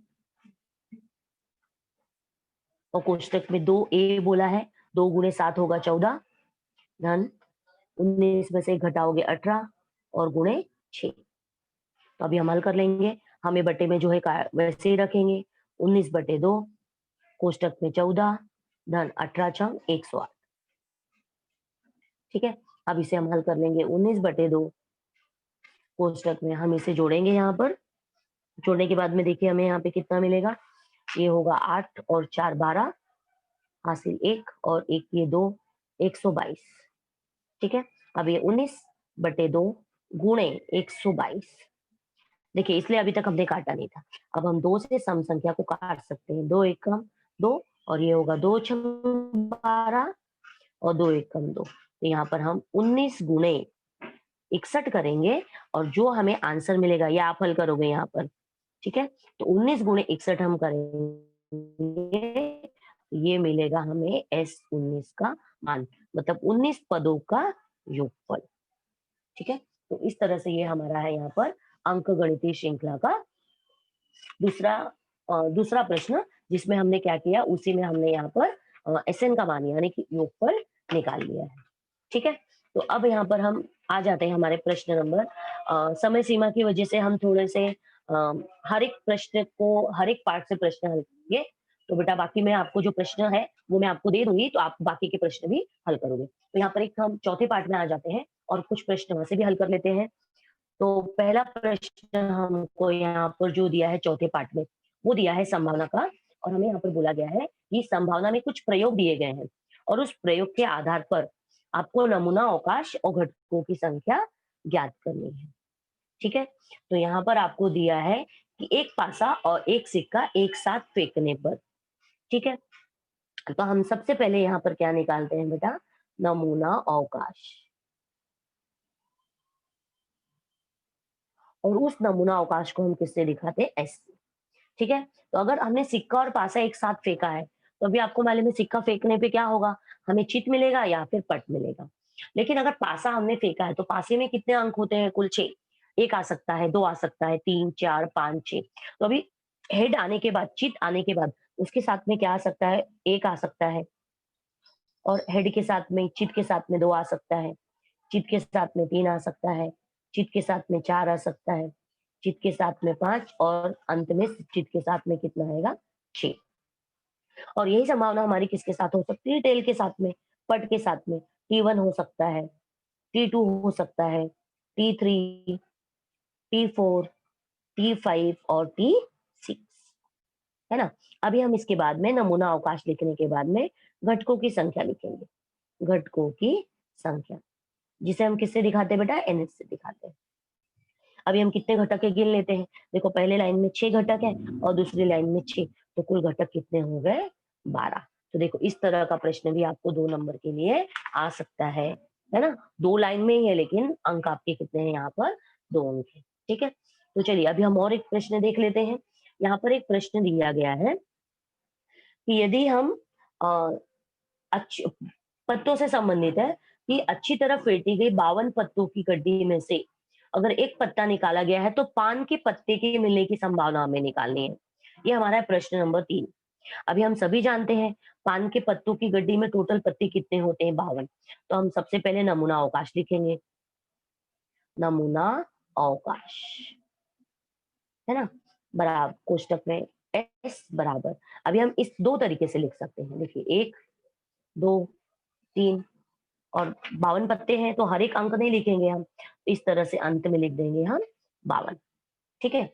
और कोष्टक में 2a बोला है, 2 गुणे 7 होगा 14 धन 19 में से घटाओगे 18 और गुणे 6। तो अभी हम हल कर लेंगे। हमें बटे में जो है वैसे ही रखेंगे। 19/2 कोष्टक में 14 धन 18 छंग 108। ठीक है, अब इसे हम हल कर लेंगे। 19/2 कोष्टक में हम इसे जोड़ेंगे यहाँ पर। जोड़ने के बाद में देखिए हमें यहाँ पे कितना मिलेगा? ये होगा 8 और 4 12, हासिल 1 और 1 ये 2, 122। ठीक है? अब ये 19/2 गुणे 122। देखिए, इसलिए अभी तक हमने काटा नहीं था। अब हम 2 से सम संख्या को काट सकते हैं। 2 एकम 2 और ये होगा 2 छम 12 और 2 एकम 2। तो यहाँ पर हम 19 गुणे 61 करेंगे और जो हमें आंसर मिलेगा, ये आप हल करोगे यहाँ पर, ठीक है? तो 19 गुणे 61 हम करेंगे, ये मिलेगा हमें S19 का मान, मतलब 19 पदों का योगफल। ठीक है? तो इस तरह से ये हमारा है यहाँ पर अंकगणितीय श्रृंखला का दूसरा प्रश्न, जिसमें हमने क्या किया, उसी में हमने यहाँ पर SN का मान यानी कि योगफल निकाल लिया है। ठीक है? तो अब यहाँ पर हम आ जाते हैं हमारे प्रश्न नंबर। समय सीमा की वजह से हम थोड़े से हर एक प्रश्न को हर एक पार्ट से प्रश्न हल करेंगे। तो बेटा बाकी मैं आपको जो प्रश्न है वो मैं आपको दे दूंगी, तो आप बाकी के प्रश्न भी हल करोगे। तो यहाँ पर एक हम चौथे पार्ट में आ जाते हैं और कुछ प्रश्न वहां से भी हल कर लेते हैं। तो पहला प्रश्न हमको यहाँ पर जो दिया है चौथे पार्ट में, वो दिया है संभावना का, और हमें यहाँ पर बोला गया है कि संभावना में कुछ प्रयोग दिए गए हैं और उस प्रयोग के आधार पर आपको नमूना अवकाश और घटकों की संख्या ज्ञात करनी है। ठीक है? तो यहाँ पर आपको दिया है कि एक पासा और एक सिक्का एक साथ फेंकने पर। ठीक है? तो हम सबसे पहले यहाँ पर क्या निकालते हैं बेटा? नमूना अवकाश। और उस नमूना अवकाश को हम किससे दिखाते हैं? एस। ठीक है? तो अगर हमने सिक्का और पासा एक साथ फेंका है, तो अभी आपको मालूम है सिक्का फेंकने पे क्या होगा? हमें चित मिलेगा या फिर पट मिलेगा। लेकिन अगर पासा हमने फेंका है, तो पासे में कितने अंक होते हैं? कुल 6। 1 आ सकता है, 2 आ सकता है, 3, 4, 5, 6। तो अभी हेड आने के बाद, चित आने के बाद उसके साथ में क्या आ सकता है? 1 आ सकता है, और हेड के साथ में, चित के साथ में 2 आ सकता है, चित के साथ में 3 आ सकता है, चित के साथ में 4 आ सकता है, चित के साथ में 5 और अंत में चित के साथ में कितना आएगा? 6। और यही संभावना हमारी किसके साथ हो सकती है? टेल के साथ में, पट के साथ में। T1 हो सकता है, T2 हो सकता है, T3, T4, T5 और T6, है ना? अभी हम इसके बाद में नमूना अवकाश लिखने के बाद में घटकों की संख्या लिखेंगे। घटकों की संख्या, जिसे हम किससे दिखाते हैं बेटा? NH से दिखाते हैं। अभी हम कितने घटक है गिन लेते हैं। देखो, पहले लाइन में 6 घटक है और दूसरी लाइन में 6, तो कुल घटक कितने हो गए? 12। तो देखो, इस तरह का प्रश्न भी आपको 2 नंबर के लिए आ सकता है ना? 2 लाइन में ही है, लेकिन अंक आपके कितने हैं यहाँ पर? 2 अंक है। ठीक है? तो चलिए अभी हम और एक प्रश्न देख लेते हैं। यहाँ पर एक प्रश्न दिया गया है कि यदि हम अ, अच्छ पत्तों से संबंधित है कि अच्छी तरह फेंटी गई 52 पत्तों की गड्डी में से अगर एक पत्ता निकाला गया है, तो पान के पत्ते के मिलने की संभावना हमें निकालनी है। ये हमारा है प्रश्न नंबर 3। अभी हम सभी जानते हैं पान के पत्तों की गड्डी में टोटल पत्ते कितने होते हैं? 52। तो हम सबसे पहले नमूना अवकाश लिखेंगे। नमूना अवकाश, है ना? बराबर कोष्टक में एस बराबर, अभी हम इस 2 तरीके से लिख सकते हैं। देखिए, 1, 2, 3 और 52 पत्ते हैं, तो हर एक अंक नहीं लिखेंगे हम। इस तरह से अंत में लिख देंगे हम 52। ठीक है?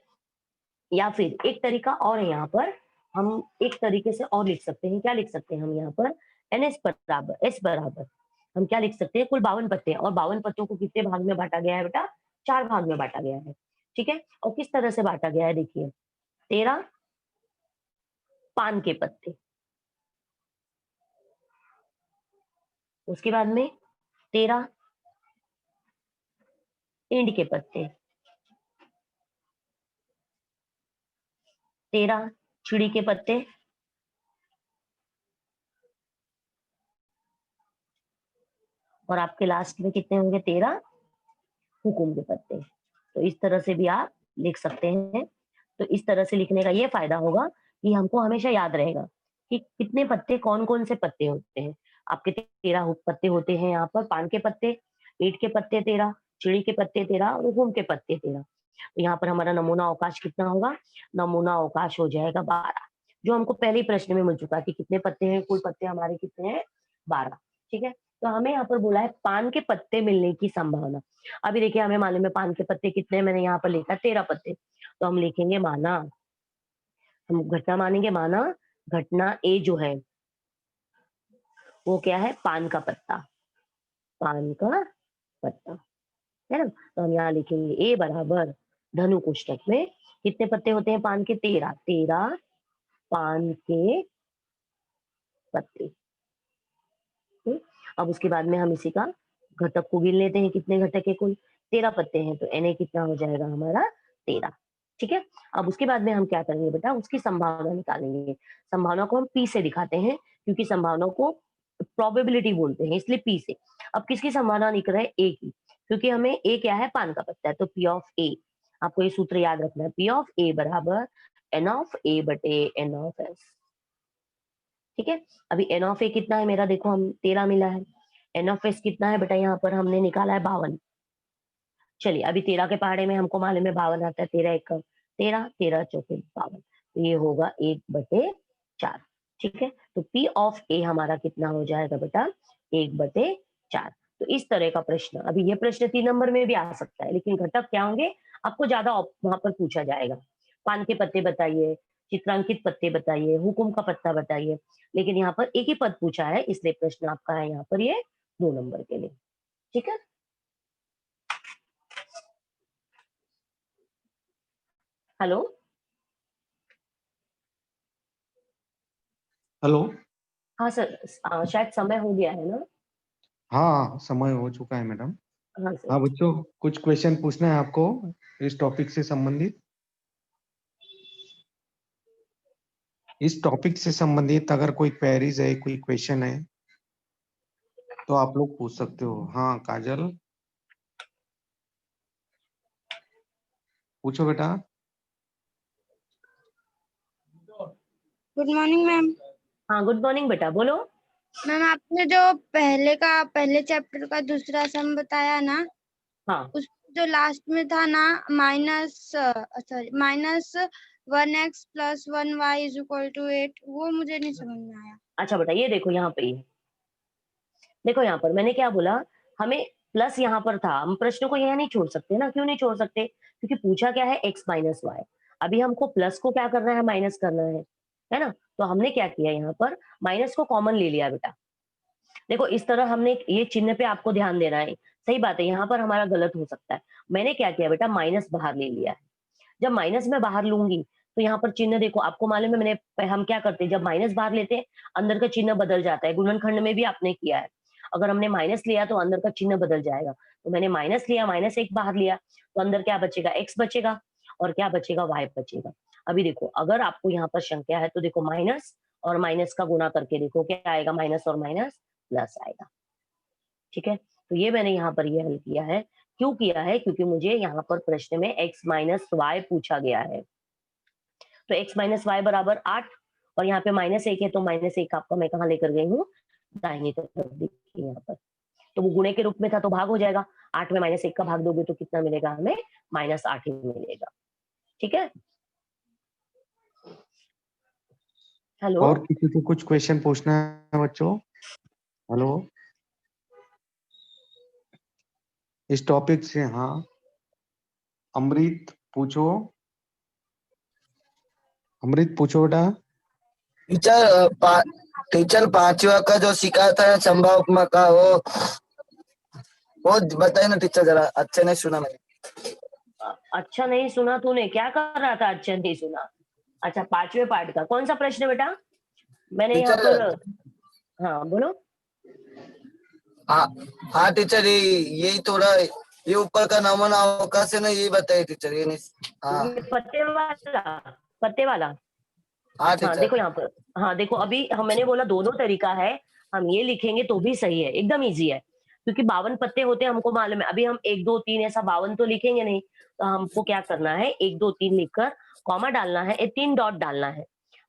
या फिर एक तरीका और है, यहाँ पर हम एक तरीके से और लिख सकते हैं। क्या लिख सकते हैं हम यहाँ पर? एनएस बराबर एस बराबर, हम क्या लिख सकते हैं? कुल 52 पत्ते हैं और 52 पत्तों को कितने भाग में बांटा गया है बेटा? 4 भाग में बांटा गया है। ठीक है? और किस तरह से बांटा गया है? देखिए, 13 पान के पत्ते, उसके बाद में 13 ईंट के पत्ते, 13 चिड़ी के पत्ते, और आपके लास्ट में कितने होंगे? 13 हुकुम के पत्ते। तो इस तरह से भी आप लिख सकते हैं। तो इस तरह से लिखने का ये फायदा होगा कि हमको हमेशा याद रहेगा कि कितने पत्ते, कौन-कौन से पत्ते होते हैं। आपके 13 पत्ते होते हैं यहाँ पर पान के पत्ते, ईंट के पत्ते 13, चिड़ी के पत्ते 13 और हुकुम के पत्ते 13। तो यहाँ पर हमारा नमूना अवकाश कितना होगा? नमूना अवकाश हो जाएगा 12, जो हमको पहले ही प्रश्न में मिल चुका है कि कितने पत्ते हैं, कुल पत्ते हमारे कितने हैं? 12। ठीक है? तो हमें यहाँ पर बोला है पान के पत्ते मिलने की संभावना। अभी देखिए, हमें मालूम है पान के पत्ते कितने हैं, मैंने यहाँ पर लिखा 13 पत्ते। तो हम लिखेंगे माना हम घटना मानेंगे, माना घटना ए जो है वो क्या है, पान का पत्ता, पान का पत्ता, है ना? तो हम यहाँ लिखेंगे ए बराबर धनु कोष्ठक में कितने पत्ते होते हैं पान के, 13, 13 पान के पत्ते। ठीक? अब उसके बाद में हम इसी का घटक को गिन लेते हैं, कितने घटक है कुल, 13 पत्ते हैं, तो Na कितना हो जाएगा हमारा, 13। ठीक है? अब उसके बाद में हम क्या करेंगे बेटा, उसकी संभावना निकालेंगे। संभावना को हम P से दिखाते हैं, क्योंकि संभावना को प्रोबेबिलिटी बोलते हैं, इसलिए P से। अब किसकी संभावना निकल रहा है, A की, क्योंकि हमें A क्या है, पान का पत्ता है, तो P ऑफ A, आपको ये सूत्र याद रखना है, P ऑफ A बराबर N ऑफ A बटे N ऑफ S। ठीक है? अभी एन ऑफ ए कितना है मेरा, देखो हम 13 मिला है। एन ऑफ एस कितना है बेटा, यहाँ पर हमने निकाला है 52। चलिए अभी 13 के पहाड़े में हमको मालूम है 52 आता है, 13 एक 13, 13 चौके 52, तो ये होगा 1/4। ठीक है? तो पी ऑफ ए हमारा कितना हो जाएगा बेटा, 1/4। तो इस तरह का प्रश्न, अभी ये प्रश्न 3 नंबर में भी आ सकता है, लेकिन घटक क्या होंगे आपको ज्यादा वहां पर पूछा जाएगा। पान के पत्ते बताइए, चित्रांकित पत्ते बताइए, हुकुम का पत्ता बताइए, लेकिन यहाँ पर एक ही पद पूछा है, इसलिए प्रश्न आपका है यहाँ पर ये 2 नंबर के लिए। ठीक है? हेलो? हेलो। हाँ सर, शायद समय हो गया है ना? हाँ, समय हो चुका है मैडम। हाँ सर। हाँ बच्चों, कुछ क्वेश्चन पूछना है आपको इस टॉपिक से संबंधित। इस टॉपिक से संबंधित अगर कोई क्वेरीज है, कोई क्वेश्चन है, तो आप लोग पूछ सकते हो। हाँ काजल, पूछो बेटा। Good morning ma'am. हाँ गुड मॉर्निंग बेटा, बोलो। मैम आपने जो पहले चैप्टर का दूसरा सम बताया ना, हाँ उस जो लास्ट में था ना, -1x + 1y = 8, वो मुझे नहीं समझ में आया। अच्छा बेटा, ये देखो यहाँ पे, देखो यहाँ पर मैंने क्या बोला, हमें प्लस यहाँ पर था, हम प्रश्न को यहाँ नहीं छोड़ सकते ना, क्यों नहीं छोड़ सकते, क्योंकि पूछा क्या है, x माइनस वाई। अभी हमको प्लस को क्या करना है, माइनस करना है ना? तो हमने क्या किया, यहाँ पर माइनस को कॉमन ले लिया बेटा। देखो इस तरह हमने, ये चिन्ह पे आपको ध्यान देना है, सही बात है, यहाँ पर हमारा गलत हो सकता है। मैंने क्या किया बेटा, माइनस बाहर ले लिया है। जब माइनस में बाहर लूंगी तो यहाँ पर चिन्ह देखो, आपको मालूम है, हम क्या करते हैं, जब माइनस बाहर लेते हैं अंदर का चिन्ह बदल जाता है, गुणनखंड में भी आपने किया है। अगर हमने माइनस लिया तो अंदर का चिन्ह बदल जाएगा, तो मैंने माइनस लिया, -1 बाहर लिया, तो अंदर क्या बचेगा, x बचेगा, और क्या बचेगा, y बचेगा। अभी देखो अगर आपको यहाँ पर संख्या है तो देखो माइनस और माइनस का गुणा करके देखो क्या आएगा, माइनस और माइनस प्लस आएगा। ठीक है? तो ये मैंने यहाँ पर ये हल किया है। क्यों किया है, क्योंकि मुझे यहाँ पर प्रश्न में x माइनस वाई पूछा गया है, तो x माइनस वाई बराबर 8, और यहाँ पे -1 है, तो -1 आपका मैं कहाँ लेकर गई हूँ, दाहिनी तरफ, देखिए यहाँ पर। तो वो गुणे के रूप में था तो भाग हो जाएगा, 8 में -1 का भाग दोगे तो कितना मिलेगा हमें, -8 ही मिलेगा। ठीक है? हेलो? और किसी को कुछ क्वेश्चन पूछना है बच्चों? हेलो, इस टॉपिक से? हाँ अमृत पूछो, अमृत पूछो बेटा। टीचर टीचर 5वां का जो सिखाता है संभावना का, वो बताइए ना टीचर, जरा अच्छे नहीं सुना मैंने। अच्छा नहीं सुना तूने, क्या कर रहा था, अच्छा नहीं सुना? अच्छा 5वें पार्ट का कौन सा प्रश्न बेटा? मैंने यहाँ टीचर, पर, हाँ बोलो। हाँ हाँ टीचर, यही थोड़ा, ये ऊपर का नमूना अवकाश है ना, यही बताइए टीचर, ये नहीं। हाँ ये पत्ते वाला, पत्ते वाला। हाँ हाँ टीचर। देखो यहाँ पर, हाँ देखो अभी हम, मैंने बोला दो दो तरीका है, हम ये लिखेंगे तो भी सही है, एकदम इजी है, क्योंकि 52 पत्ते होते हैं हमको मालूम है। अभी हम 1 2 3 ऐसा 52 तो लिखेंगे नहीं, तो हमको क्या करना है, 1 2 3 लिखकर कॉमा डालना है, 3 डॉट डालना है,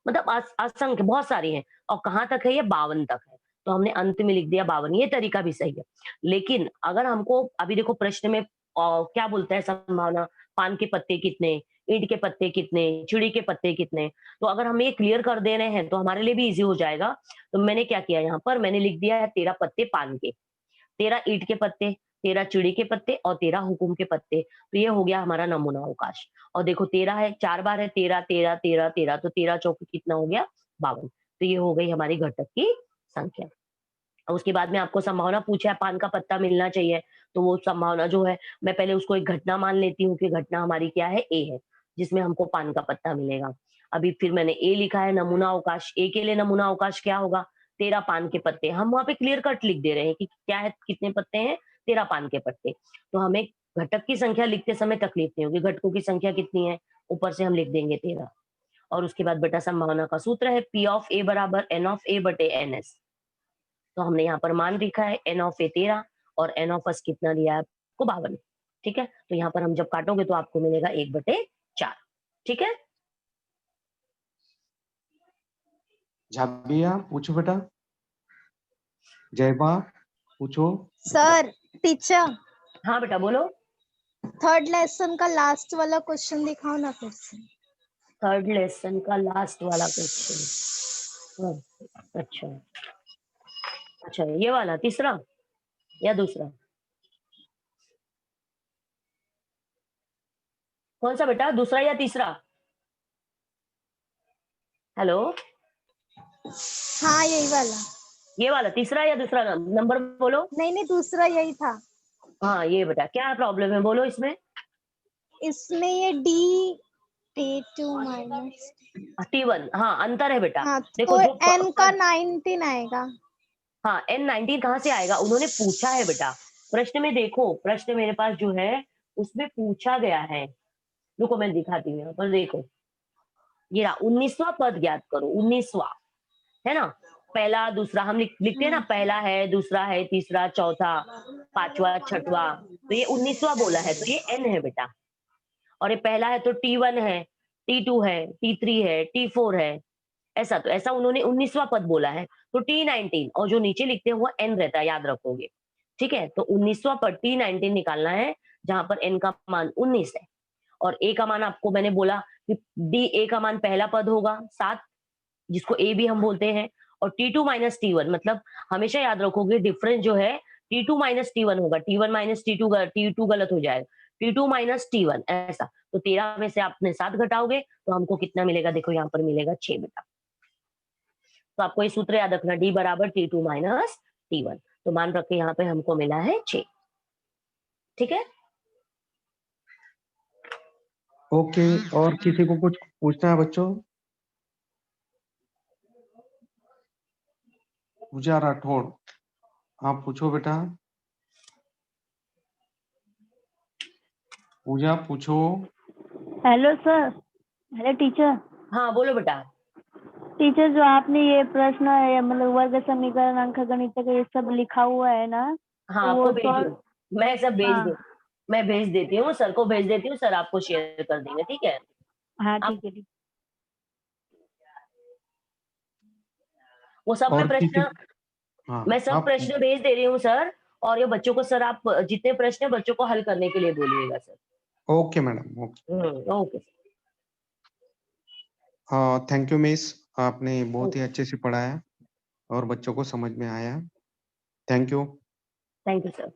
मतलब असंख्य बहुत सारी है, और कहाँ तक है, ये 52 तक है, तो हमने अंत में लिख दिया 52, ये तरीका भी सही है। लेकिन अगर हमको अभी देखो प्रश्न में क्या बोलता है संभावना, पान के पत्ते कितने, ईंट के पत्ते कितने, चिड़ी के पत्ते कितने, तो अगर हम ये क्लियर कर दे रहे हैं तो हमारे लिए भी इजी हो जाएगा। तो मैंने क्या किया, यहाँ पर मैंने लिख दिया है 13 पत्ते पान के, 13 ईंट के पत्ते, 13 चिड़ी के पत्ते और 13 हुकुम के पत्ते। तो ये हो गया हमारा नमूना अवकाश। और देखो 13 है, 4 बार है 13, 13, 13, 13, तो 13 चौके कितना हो गया 52। तो ये हो गई हमारी घटक की संख्या। और उसके बाद में आपको संभावना पूछा है पान का पत्ता मिलना चाहिए, तो वो संभावना जो है मैं पहले उसको एक घटना मान लेती हूँ कि घटना हमारी क्या है ए है, जिसमें हमको पान का पत्ता मिलेगा। अभी फिर मैंने ए लिखा है नमूना अवकाश, ए के लिए नमूना अवकाश क्या होगा 13 पान के पत्ते। हम वहाँ पे क्लियर कट लिख दे रहे हैं कि क्या है, कितने पत्ते हैं 13 पान के पत्ते। तो हमें घटक की संख्या लिखते समय तकलीफ नहीं होगी, घटकों की संख्या कितनी है ऊपर से हम लिख देंगे 13। और उसके बाद बेटा संभावना का सूत्र है पी ऑफ ए बराबर एन ऑफ ए बटे एन एस। तो हमने यहाँ पर मान लिखा है एन ऑफ ए 13 और एन ऑफ एस कितना दिया है आपको 52। ठीक है, तो यहाँ पर हम जब काटोगे तो आपको मिलेगा 1/4। ठीक है, झाबिया पूछो बेटा। जयबा पूछो। सर टीचर हाँ बेटा बोलो। थर्ड लेसन का लास्ट वाला क्वेश्चन दिखाओ ना फिर से। थर्ड लेसन का लास्ट वाला क्वेश्चन, अच्छा अच्छा, ये वाला तीसरा या दूसरा, कौन सा बेटा, दूसरा या तीसरा? हेलो, हाँ यही वाला। ये वाला तीसरा या दूसरा, नंबर बोलो। नहीं दूसरा यही था। हाँ ये बेटा क्या प्रॉब्लम है बोलो इसमें। इसमें ये डी T2 माइनस T1, हाँ अंतर है बेटा। हाँ, देखो तो जो n का 19 आएगा। हाँ N19 कहाँ से आएगा, उन्होंने पूछा है बेटा प्रश्न में। देखो प्रश्न मेरे पास जो है उसमें पूछा गया है, रुको मैं दिखाती हूँ यहाँ पर। देखो ये रहा 19वां पद ज्ञात करो, 19वां है ना, पहला दूसरा हम लिखते हैं ना, पहला है दूसरा है तीसरा चौथा पांचवा छठवा, तो ये 19वां बोला है, तो ये N है बेटा। और ये पहला है तो T1 है, T2 है, T3 है, T4 है, ऐसा। तो ऐसा उन्होंने 19वां पद बोला है, तो T19 और जो नीचे लिखते हैं वो N रहता है, याद रखोगे। ठीक है, तो 19वां पद T19 निकालना है, जहां पर N का मान 19 है। और A का मान आपको मैंने बोला कि D A का मान पहला पद होगा 7, जिसको A भी हम बोलते हैं। और T2 माइनस T1 मतलब हमेशा याद रखोगे डिफरेंस जो है T2 माइनस T1 होगा, T1 माइनस T2 गलत हो जाएगा, T2 माइनस T1 ऐसा। तो 13 में से आपने 7 घटाओगे तो हमको कितना मिलेगा, देखो यहाँ पर मिलेगा 6 बेटा। तो आपको ये सूत्र याद रखना, D बराबर T2 माइनस T1। तो मान रख के यहाँ पे हमको मिला है 6। ठीक है, ओके, और किसी को कुछ पूछना है बच्चों? पूजा राठौड़, आप पूछो बेटा। पूजा पूछो। Hello sir. Hello teacher. हाँ बोलो बेटा। टीचर जो आपने ये प्रश्न है मतलब वर्ग समीकरण अंक गणित का ये सब लिखा हुआ है ना, हाँ वो आपको भेज सॉल्व। दूँ, मैं सब भेज हाँ दूँ, मैं भेज देती हूँ, सर को भेज देती हूँ, सर आपको शेयर कर देंगे। ठीक है, हाँ आप ठीक है। वो सब में और किसी, प्रश्न, हाँ मैं सब आप, प्रश्न भेज दे रही हूँ सर। और ये बच्चों को सर, आप जितने प्रश्न है बच्चों को हल करने के लिए बोलिएगा sir. Okay madam, okay. Okay thank you miss, आपने बहुत ही ओके, अच्छे से पढ़ाया और बच्चों को समझ में आया। Thank you. Thank you sir.